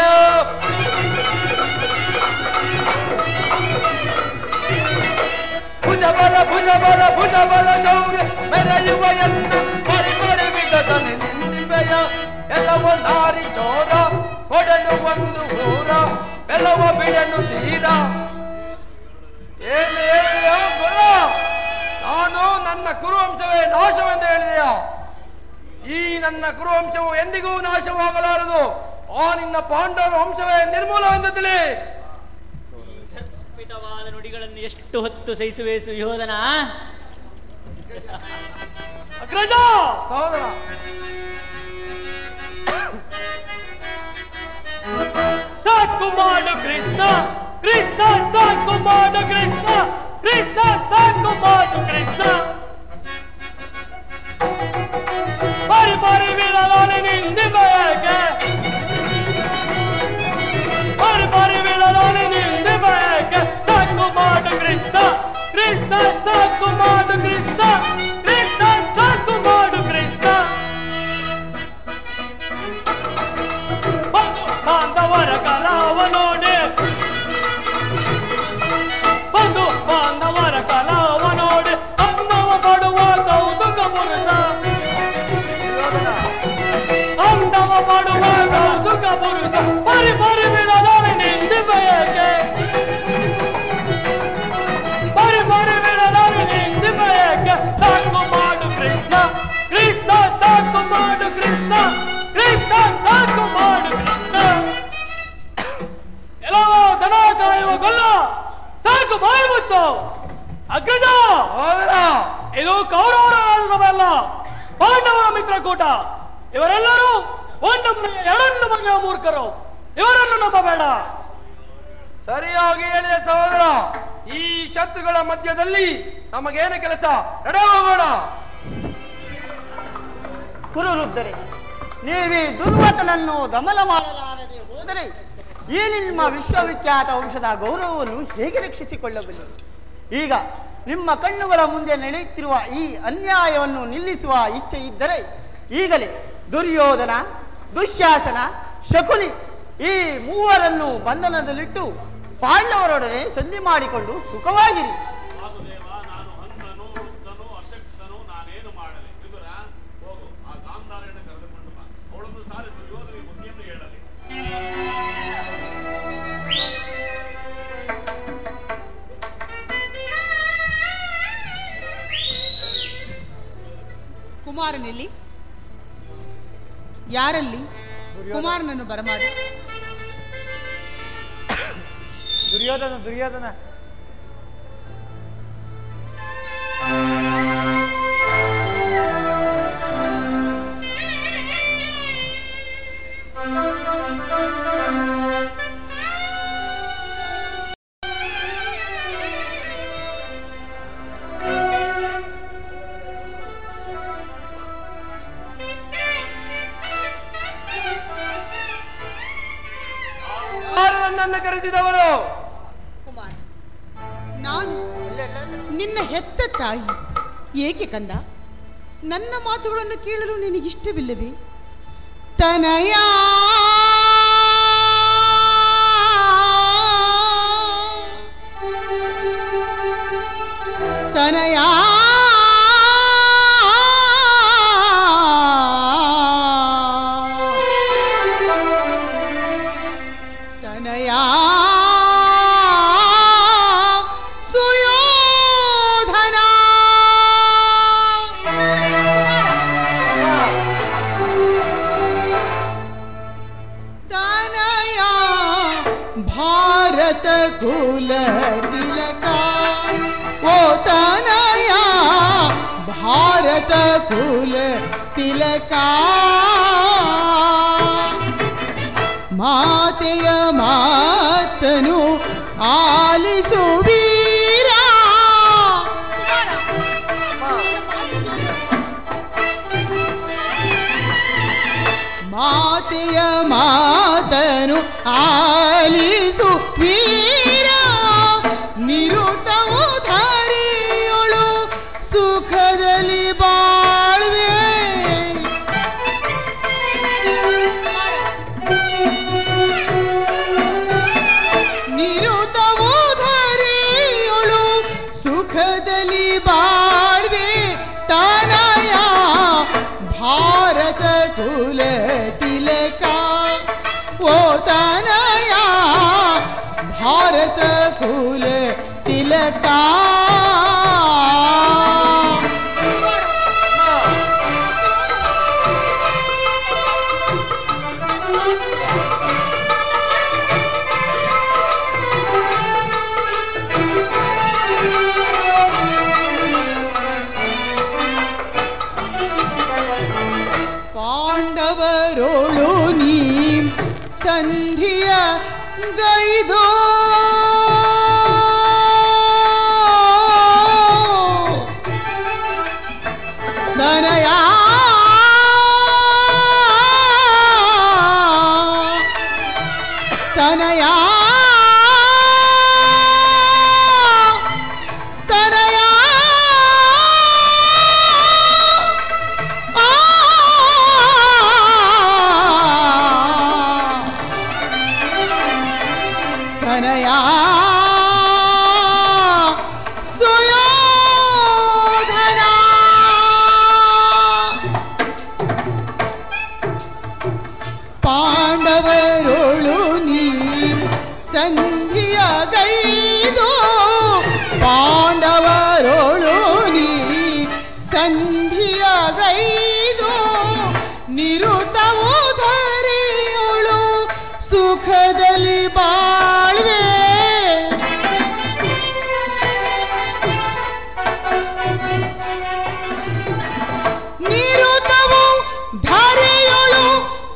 ಭುಜಬಲ ಭುಜಬಲ ಭುಜಬಲ ಶೌರ್ಯ ಮೆರೆಯುವ ಎನ್ನನ್ನು ಪರಿಪರಿವಿದದ ಹಿಂದಿಪೆಯ. ಎಲ್ಲವ ನಾರಿ ಚೋರ ಕೊಡಲು ಒಂದು ಊರ ಎಲ್ಲವ ಬಿಡನು ತೀರ. ಏನು ಹೇಳಿದೆಯೋ ಗುರು? ನಾನು ನನ್ನ ಕುರುವಂಶವೇ ನಾಶವೆಂದು ಹೇಳಿದೆಯ? ಈ ನನ್ನ ಕುರುವಂಶವು ಎಂದಿಗೂ ನಾಶವಾಗಲಾರದು. ಆ ನಿನ್ನ ಪಾಂಡವರ ವಂಶವೇ ನಿರ್ಮೂಲವೆಂದು ತಿಳಿ. ಪಿತವಾದ ನುಡಿಗಳನ್ನು ಎಷ್ಟು ಹೊತ್ತು ಸಹಿಸುವೆ ಸುಯೋಧನ? ಅಗ್ರಜ, ಸಹೋದರ, ಸಾಕು ಮಾಡು ಕೃಷ್ಣ, ಕೃಷ್ಣ ಸಾಕು ಮಾಡು ಕೃಷ್ಣ, ಕೃಷ್ಣ ಸಾಕು ಮಾಡು ಕೃಷ್ಣ. ಪರಿ ಪರಿ ಬೀಳಲಾನೆ ನಿಂದಿಬೇಕೆ ಪರಿ ಪರಿ ಬೀಳಲಾನೆ ನಿಂದಿಬೇಕೆ ಸಾಕು ಮಾಡು ಕೃಷ್ಣ ಕೃಷ್ಣ ಸಾಕು ಮಾಡು ಕೃಷ್ಣ ಕೃಷ್ಣ ಸಾಕು ಮಾಡು ಕೃಷ್ಣ ಬಾಂಧವರ ಕಲಾವ ನೋಡಿ ಬಂಧು ಬಾಂಧವರ ಕಲಾವ ನೋಡಿ ಅನ್ನವ ಪಡುವ ಕೌತುಕ ಪುರುಷ ಅಂದವ ಪಡುವ ಕೌತುಕ ಪುರುಷ ಪರಿ ಪರಿ ಬಿಡಲಾರೆ ನಿಂದಿಬೇಕೆ ಪರಿ ಪರಿ ಬಿಡಲಾರೆ ನಿಂದಿಬೇಕೆ ಸಾಕು ಮಾಡು ಕೃಷ್ಣ ಕೃಷ್ಣ ಸಾಕು ಮಾಡು ಕೃಷ್ಣ ಕೃಷ್ಣ ಸಾಕು ಮಾಡು ಕೃಷ್ಣ ಎಲ್ಲವೋ ದನ ಕಾಯುವ ಗೊಲ್ಲ ಸಾಕು ಬಾಯಿ ಮುಚ್ಚು ಅಗ್ರಜ ಇದು ಕೌರವರ ರಾಜಸಭೆ ಅಲ್ಲ ಪಾಂಡವರ ಮಿತ್ರಕೂಟ ಇವರೆಲ್ಲರೂ ಒಂದು ಮನೆಯ ಎರಡನ್ನು ಬಗೆಯ ಮೂರ್ಖರು ಇವರನ್ನು ನಂಬಬೇಡ ಸರಿಯಾಗಿ ಹೇಳಿದೆ ಸಹೋದರ ಈ ಶತ್ರುಗಳ ಮಧ್ಯದಲ್ಲಿ ನಮಗೇನು ಕೆಲಸ ನಡೆ ಹೋಗೋಣ ಕುರುವೃದ್ಧರೇ ನೀವೇ ದುರ್ವಾತನನ್ನು ದಮನ ಮಾಡಲಾರದೆ ಹೋದರೆ ಈ ನಿಮ್ಮ ವಿಶ್ವವಿಖ್ಯಾತ ವಂಶದ ಗೌರವವನ್ನು ಹೇಗೆ ರಕ್ಷಿಸಿಕೊಳ್ಳಬಲ್ಲರು ಈಗ ನಿಮ್ಮ ಕಣ್ಣುಗಳ ಮುಂದೆ ನಡೆಯುತ್ತಿರುವ ಈ ಅನ್ಯಾಯವನ್ನು ನಿಲ್ಲಿಸುವ ಇಚ್ಛೆ ಇದ್ದರೆ ಈಗಲೇ ದುರ್ಯೋಧನ ದುಶ್ಯಾಸನ ಶಕುನಿ ಈ ಮೂವರನ್ನು ಬಂಧನದಲ್ಲಿಟ್ಟು ಪಾಂಡವರೊಡನೆ ಸಂಧಿ ಮಾಡಿಕೊಂಡು ಸುಖವಾಗಿರಿ. ವಾಸುದೇವ, ನಾನು ಅಂಧನು ವೃದ್ಧನು ಅಶಕ್ತನು, ನಾನೇನು ಮಾಡಲಿ? ವಿದುರ, ಹೋಗು, ಆ ಗಾಂಧಾರಿಯನ್ನು ಕರೆದುಕೊಂಡು ಬಾ. ಅವಳೊಂದು ಸಾರಿ ದುರ್ಯೋಧನಿಗೆ ಬುದ್ಧಿಯನ್ನು ಹೇಳಲಿ. ಕುಮಾರನಲ್ಲಿ ಯಾರಲ್ಲಿ ಕುಮಾರನನ್ನು ಬರಮಾಡಿ. ದುರ್ಯೋಧನ ದುರ್ಯೋಧನ ನನ್ನನ್ನು ಕರೆಸಿದವರು ಕುಮಾರ, ನಾನು ನಿನ್ನ ಹೆತ್ತ ತಾಯಿ. ಏಕೆ ಕಂದ, ನನ್ನ ಮಾತುಗಳನ್ನು ಕೇಳಲು ನಿನಗಿಷ್ಟವಿಲ್ಲವೇ? ತನಯ ತನಯ ಕುಲ ತಿಲಕ ಓ ತನಯ ಭಾರತ ಕುಲ ತಿಲಕ ಮಾತೆಯ ಮಾತನು ಆಲಿಸು ವೀರ. ಮಾತೆಯ ಮಾತನು ಆಲಿಸು ವೀರ. ನಿರುತವು ಧರಿಯೊಳು ಸುಖದಲ್ಲಿ ಬಾಳ್ವೆ. ನಿರುತವು ಧರಿಯೊಳು ಸುಖದಲ್ಲಿ ಬಾಳ್ವೆ. ತನಯ ಭಾರತ ಕುಲ ತಿಲಕ ಓ ತನಯ ಭಾರತ ಕುಲ ತಿಲಕ. ಪಾಂಡವರೋಳು ನೀ ಸಂಧಿಯ ಗೈದೋ ತನಯ ತನಯ ತನಯ ತನಯ ಸುಯೋಧನ ಪಾಂಡವರೋಳು ನೀ ಸಂಧಿಯ ಗೈದು ಪಾಂಡವರೋಳು ನೀ ಸಂಧಿಯ ಗೈದು ನಿರುತವು ಧರೆಯೋಳು ಸುಖದಲ್ಲಿ ಬಾಳ್ವೆ ನಿರುತವು ಧರೆಯೋಳು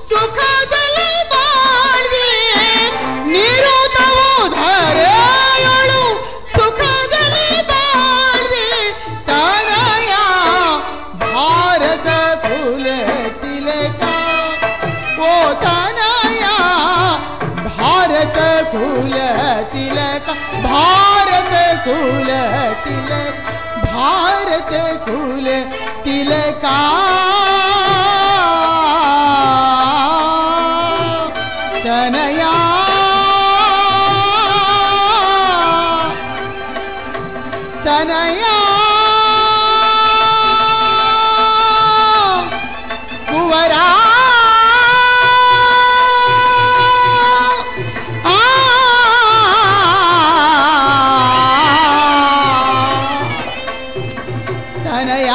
ಸುಖದಲ್ಲಿ ಬಾಳ್ವೆ ನಿರುತವು ಧರೆಯೋಳು ಸುಖದಲ್ಲಿ ಬಾಳ್ವೆ ತನಯ ಭಾರತ ಕುಲ ತಿಲಕ ಓ ತನಯ ಭಾರತ ಕುಲ ತಿಲಕ ಭಾರತ ಕುಲ ತಿಲಕ ಭಾರತ ಕುಲ ತಿಲಕ ತನಯ ತನಯ ಕುವರ ತನಯ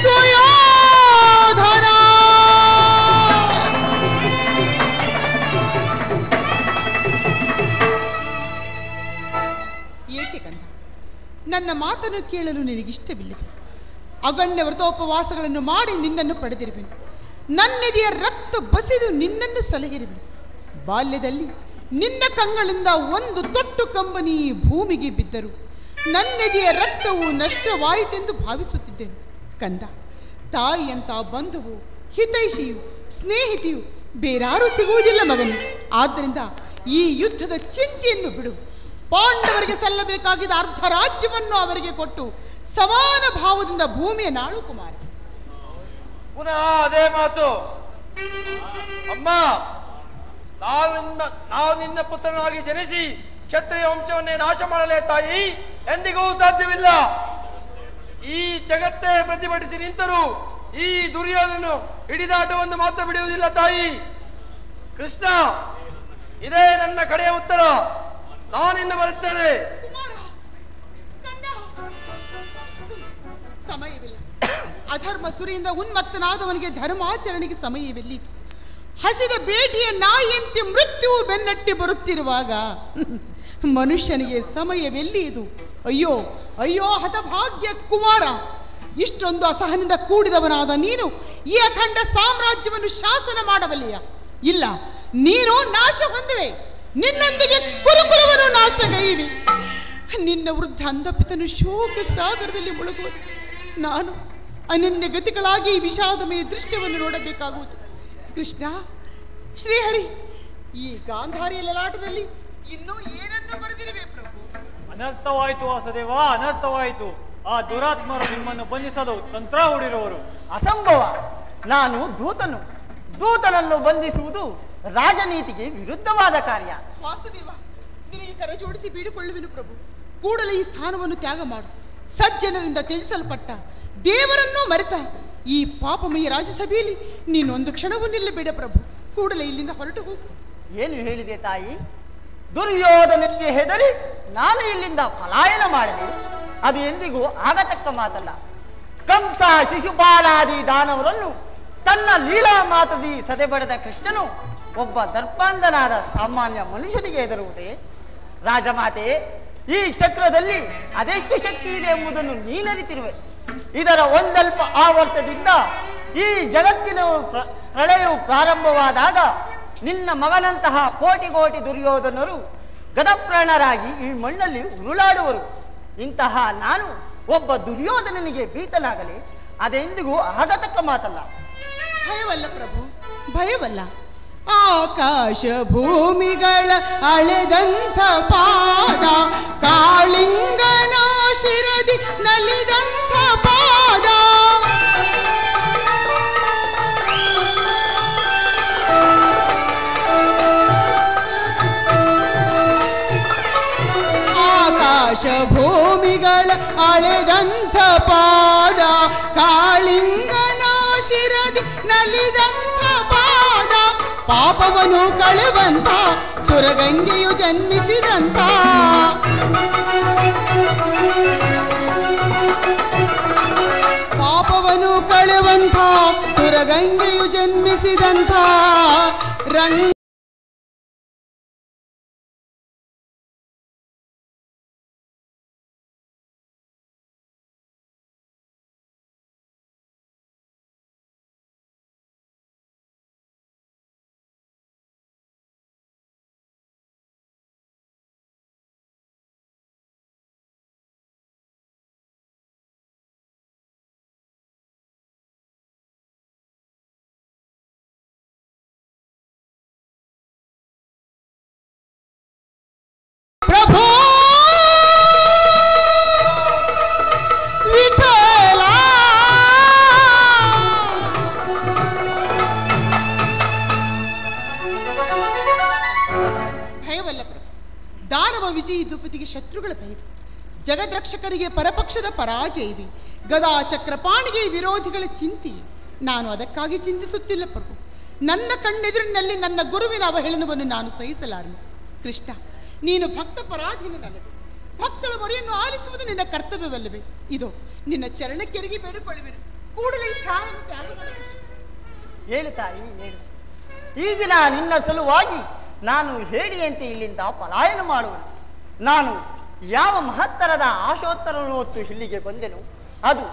ಸುಯೋಧನ ಏಕೆ ಕಂದ ನನ್ನ ಮಾತನ್ನು ಕೇಳಲು ನಿನಗಿಷ್ಟವಿಲ್ಲವೆ ಅಗಣ್ಯ ವ್ರತೋಪವಾಸಗಳನ್ನು ಮಾಡಿ ನಿನ್ನನ್ನು ಪಡೆದಿರುವೆನು ನನ್ನೆದೆಯ ರಕ್ತ ಬಸಿದು ನಿನ್ನನ್ನು ಸಲಹಿರುವೆನು ಬಾಲ್ಯದಲ್ಲಿ ನಿನ್ನ ಕಂಗಳಿಂದ ಒಂದು ತೊಟ್ಟು ಕಂಬನಿ ಭೂಮಿಗೆ ಬಿದ್ದರು ನನ್ನೆದೆಯ ರಕ್ತವು ನಷ್ಟವಾಯಿತೆಂದು ಭಾವಿಸುತ್ತಿದ್ದೆನು ಕಂದ ತಾಯಿಯಂತ ಬಂಧುವು ಹಿತೈಷಿಯು ಸ್ನೇಹಿತೆಯು ಬೇರಾರೂ ಸಿಗುವುದಿಲ್ಲ ಮಗನು ಆದ್ದರಿಂದ ಈ ಯುದ್ಧದ ಚಿಂತೆಯನ್ನು ಬಿಡು ಪಾಂಡವರಿಗೆ ಸಲ್ಲಬೇಕಾಗಿದ್ದ ಅರ್ಧ ರಾಜ್ಯವನ್ನು ಅವರಿಗೆ ಕೊಟ್ಟು ಸಮಾನ ಭಾವದಿಂದ ಭೂಮಿಯ ನಾಳು ಕುಮಾರ ಪುನಃ ಅದೇ ಮಾತು ಅಮ್ಮ ನಾವು ನಿನ್ನ ಪುತ್ರನಾಗಿ ಜನಿಸಿ ಕ್ಷತ್ರಿಯ ವಂಶವನ್ನೇ ನಾಶ ಮಾಡಲೇ ತಾಯಿ ಎಂದಿಗೂ ಸಾಧ್ಯವಿಲ್ಲ ಈ ಜಗತ್ತೇ ಪ್ರತಿಭಟಿಸಿ ನಿಂತರೂ ಈ ದುರ್ಯೋಧನನು ಹಿಡಿದಾಟವನ್ನು ಮಾತ್ರ ಬಿಡುವುದಿಲ್ಲ ತಾಯಿ ಕೃಷ್ಣ ಇದೇ ನನ್ನ ಕಡೆಯ ಉತ್ತರ ನಾನಿನ್ನು ಬರುತ್ತೇನೆ ಸಮಯವಿಲ್ಲ ಅಧರ್ಮ ಸುರಿಯಿಂದ ಉನ್ಮತ್ತನಾದವನಿಗೆ ಧರ್ಮಾಚರಣೆಗೆ ಸಮಯವೆಲ್ಲಿತು ಹಸಿದ ಬೇಟೆಯ ನಾಯಿಯಂತೆ ಮೃತ್ಯುವು ಬೆನ್ನಟ್ಟಿ ಬರುತ್ತಿರುವಾಗ ಮನುಷ್ಯನಿಗೆ ಸಮಯವೆಲ್ಲಿ ಇದು ಅಯ್ಯೋ ಅಯ್ಯೋ ಹತಭಾಗ್ಯ ಕುಮಾರ ಇಷ್ಟೊಂದು ಅಸಹನಿಂದ ಕೂಡಿದವನಾದ ನೀನು ಈ ಅಖಂಡ ಸಾಮ್ರಾಜ್ಯವನ್ನು ಶಾಸನ ಮಾಡಬಲ್ಲೆಯ ಇಲ್ಲ ನೀನು ನಾಶ ಹೊಂದುವೆ ನಿನ್ನೊಂದಿಗೆ ಕುರುಕುಲವನ್ನು ನಾಶಗೈವಿ ನಿನ್ನ ವೃದ್ಧ ಅಂಧಪಿತನು ಶೋಕ ಸಾಗರದಲ್ಲಿ ಮುಳುಗುವುದು ನಾನು ಅನನ್ಯ ಗತಿಗಳಾಗಿ ಈ ವಿಷಾದಮಯ ದೃಶ್ಯವನ್ನು ನೋಡಬೇಕಾಗುವುದು ಕೃಷ್ಣ ಶ್ರೀಹರಿ ಈ ಗಾಂಧಾರಿಯ ಲಲಾಟದಲ್ಲಿ ಇನ್ನೂ ಏನನ್ನು ಬರೆದಿರುವೆ ಪ್ರಭು ಅನರ್ಥವಾಯಿತು ವಾಸುದೇವ ಅನರ್ಥವಾಯಿತು ಆ ದುರಾತ್ಮರು ನಿಮ್ಮನ್ನು ಬಂಧಿಸಲು ತಂತ್ರ ಹೂಡಿರುವರು ಅಸಂಭವ ನಾನು ದೂತನನ್ನು ಬಂಧಿಸುವುದು ರಾಜನೀತಿಗೆ ವಿರುದ್ಧವಾದ ಕಾರ್ಯ ವಾಸುದೇವ ನಿನಗೆ ಕರ ಜೋಡಿಸಿ ಬೀಡಿಕೊಳ್ಳುವೆನು ಪ್ರಭು ಕೂಡಲೇ ಈ ಸ್ಥಾನವನ್ನು ತ್ಯಾಗ ಮಾಡು ಸಜ್ಜನರಿಂದ ತ್ಯಜಿಸಲ್ಪಟ್ಟ ದೇವರನ್ನೂ ಮರೆತ ಈ ಪಾಪಮಯ ರಾಜ್ಯಸಭೆಯಲ್ಲಿ ನೀನೊಂದು ಕ್ಷಣವೂ ನಿಲ್ಲಬೇಡ ಪ್ರಭು ಕೂಡಲೇ ಇಲ್ಲಿಂದ ಹೊರಟು ಹೋಗು ಏನು ಹೇಳಿದೆ ತಾಯಿ ದುರ್ಯೋಧನನಿಗೆ ಹೆದರಿ ನಾನು ಇಲ್ಲಿಂದ ಪಲಾಯನ ಮಾಡಲಿ ಅದು ಎಂದಿಗೂ ಆಗತಕ್ಕ ಮಾತಲ್ಲ ಕಂಸ ಶಿಶುಪಾಲಾದಿ ದಾನವರನ್ನು ತನ್ನ ಲೀಲಾ ಮಾತದಿ ಸದೆಬಡೆದ ಕೃಷ್ಣನು ಒಬ್ಬ ದರ್ಪಾಂಧನಾದ ಸಾಮಾನ್ಯ ಮನುಷ್ಯನಿಗೆ ಹೆದರುವುದೇ ರಾಜಮಾತೆ ಈ ಚಕ್ರದಲ್ಲಿ ಅದೆಷ್ಟು ಶಕ್ತಿ ಇದೆ ಎಂಬುದನ್ನು ನೀನರಿತಿರುವೆ ಇದರ ಒಂದಲ್ಪ ಆವರ್ತದಿಂದ ಈ ಜಗತ್ತಿನ ಪ್ರಳಯವು ಪ್ರಾರಂಭವಾದಾಗ ನಿನ್ನ ಮಗನಂತಹ ಕೋಟಿ ಕೋಟಿ ದುರ್ಯೋಧನರು ಗದಪ್ರಾಣರಾಗಿ ಈ ಮಣ್ಣಲ್ಲಿ ಉರುಳಾಡುವರು ಇಂತಹ ನಾನು ಒಬ್ಬ ದುರ್ಯೋಧನನಿಗೆ ಬೀಟಲಾಗಲಿ ಅದೆಂದಿಗೂ ಆಗತಕ್ಕ ಮಾತಲ್ಲ ಭಯವಲ್ಲ ಪ್ರಭು ಭಯವಲ್ಲ ಆಕಾಶ ಭೂಮಿಗಳ ಅಳೆದಂಥ ಪಾದ, ಕಾಳಿಂಗನ ಶಿರದಿ ನಲಿದಂಥ ಪಾದ. ಆಕಾಶ ಭೂಮಿಗಳ ಅಳೆದಂಥ ಪಾದ, ಕಾಳಿಂಗನ ಶಿರದಿ ನಲಿದಂಥ ಪಾದ. ಪಾಪವನ್ನು ಕಳೆವಂತ ಸುರಗಂಗೆಯು ಜನ್ಮಿಸಿದಂತ, ಪಾಪವನ್ನು ಕಳೆವಂತ ಸುರಗಂಗೆಯು ಜನ್ಮಿಸಿದಂತ ರಂಗ ಪ್ರಭು ವಿಠಲ. ಭಯವಲ್ಲ ಪ್ರಭು, ದಾನವ ವಿಜಯಿ ದ್ರುಪದಿಗೆ ಶತ್ರುಗಳ ಭಯ, ಜಗದ್ರಕ್ಷಕರಿಗೆ ಪರಪಕ್ಷದ ಪರಾಜಯವಿ, ಗದಾ ಚಕ್ರಪಾಣಿಗೆ ವಿರೋಧಿಗಳ ಚಿಂತೆ. ನಾನು ಅದಕ್ಕಾಗಿ ಚಿಂತಿಸುತ್ತಿಲ್ಲ ಪ್ರಭು. ನನ್ನ ಕಣ್ಣೆದುರಿನಲ್ಲಿ ನನ್ನ ಗುರುವಿನ ಅವಹೇಳನವನ್ನು ನಾನು ಸಹಿಸಲಾರನು. ಕೃಷ್ಣ, ನೀನು ಭಕ್ತ ಪರಾಧೀನನಲ್ಲವೇ? ಭಕ್ತರ ಮೊರೆಯನ್ನು ಆಲಿಸುವುದು ನಿನ್ನ ಕರ್ತವ್ಯವಲ್ಲವೇ? ಇದು ನಿನ್ನ ಚರಣಕ್ಕೆರಗಿ ಬೇಡಿಕೊಳ್ಳುವೆನು. ಕೂಡಲೇ ಈ ಸ್ಥಾನವನ್ನು ತ್ಯಾಗ ಮಾಡು. ಹೇಳು ತಾಯಿ, ಹೇಳು. ಈ ದಿನ ನಿನ್ನ ಸಲುವಾಗಿ ನಾನು ಹೇಳಿಯಂತೆ ಇಲ್ಲಿಂದ ಪಲಾಯನ ಮಾಡುವನು. ನಾನು ಯಾವ ಮಹತ್ತರದ ಆಶೋತ್ತರವನ್ನು ಹೊತ್ತು ಇಲ್ಲಿಗೆ ಬಂದೆನು, ಅದು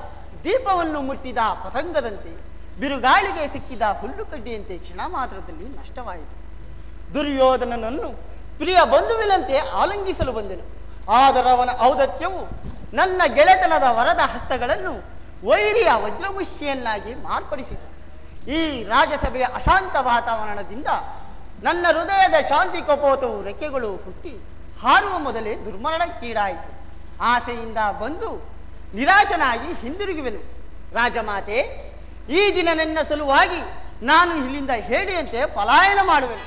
ದೀಪವನ್ನು ಮುಟ್ಟಿದ ಪತಂಗದಂತೆ, ಬಿರುಗಾಳಿಗೆ ಸಿಕ್ಕಿದ ಹುಲ್ಲುಕಡ್ಡಿಯಂತೆ ಕ್ಷಣ ಮಾತ್ರದಲ್ಲಿ ನಷ್ಟವಾಯಿತು. ದುರ್ಯೋಧನನನ್ನು ಪ್ರಿಯ ಬಂಧುವಿನಂತೆ ಆಲಂಗಿಸಲು ಬಂದೆನು. ಆದರೆ ಅವನ ಔದತ್ಯವು ನನ್ನ ಗೆಳೆತನದ ವರದ ಹಸ್ತಗಳನ್ನು ವೈರಿಯ ವಜ್ರಮುಷ್ಯನ್ನಾಗಿ ಮಾರ್ಪಡಿಸಿತು. ಈ ರಾಜಸಭೆಯ ಅಶಾಂತ ವಾತಾವರಣದಿಂದ ನನ್ನ ಹೃದಯದ ಶಾಂತಿ ಕಪೋತವು ರೆಕ್ಕೆಗಳು ಹುಟ್ಟಿ ಹಾರುವ ಮೊದಲೇ ದುರ್ಮರಣಕ್ಕೀಡಾಯಿತು. ಆಸೆಯಿಂದ ಬಂದು ನಿರಾಶನಾಗಿ ಹಿಂದಿರುಗುವೆನು. ರಾಜಮಾತೆ, ಈ ದಿನ ನನ್ನ ಸಲುವಾಗಿ ನಾನು ಇಲ್ಲಿಂದ ಹೇಳಿಯಂತೆ ಪಲಾಯನ ಮಾಡುವೆನು.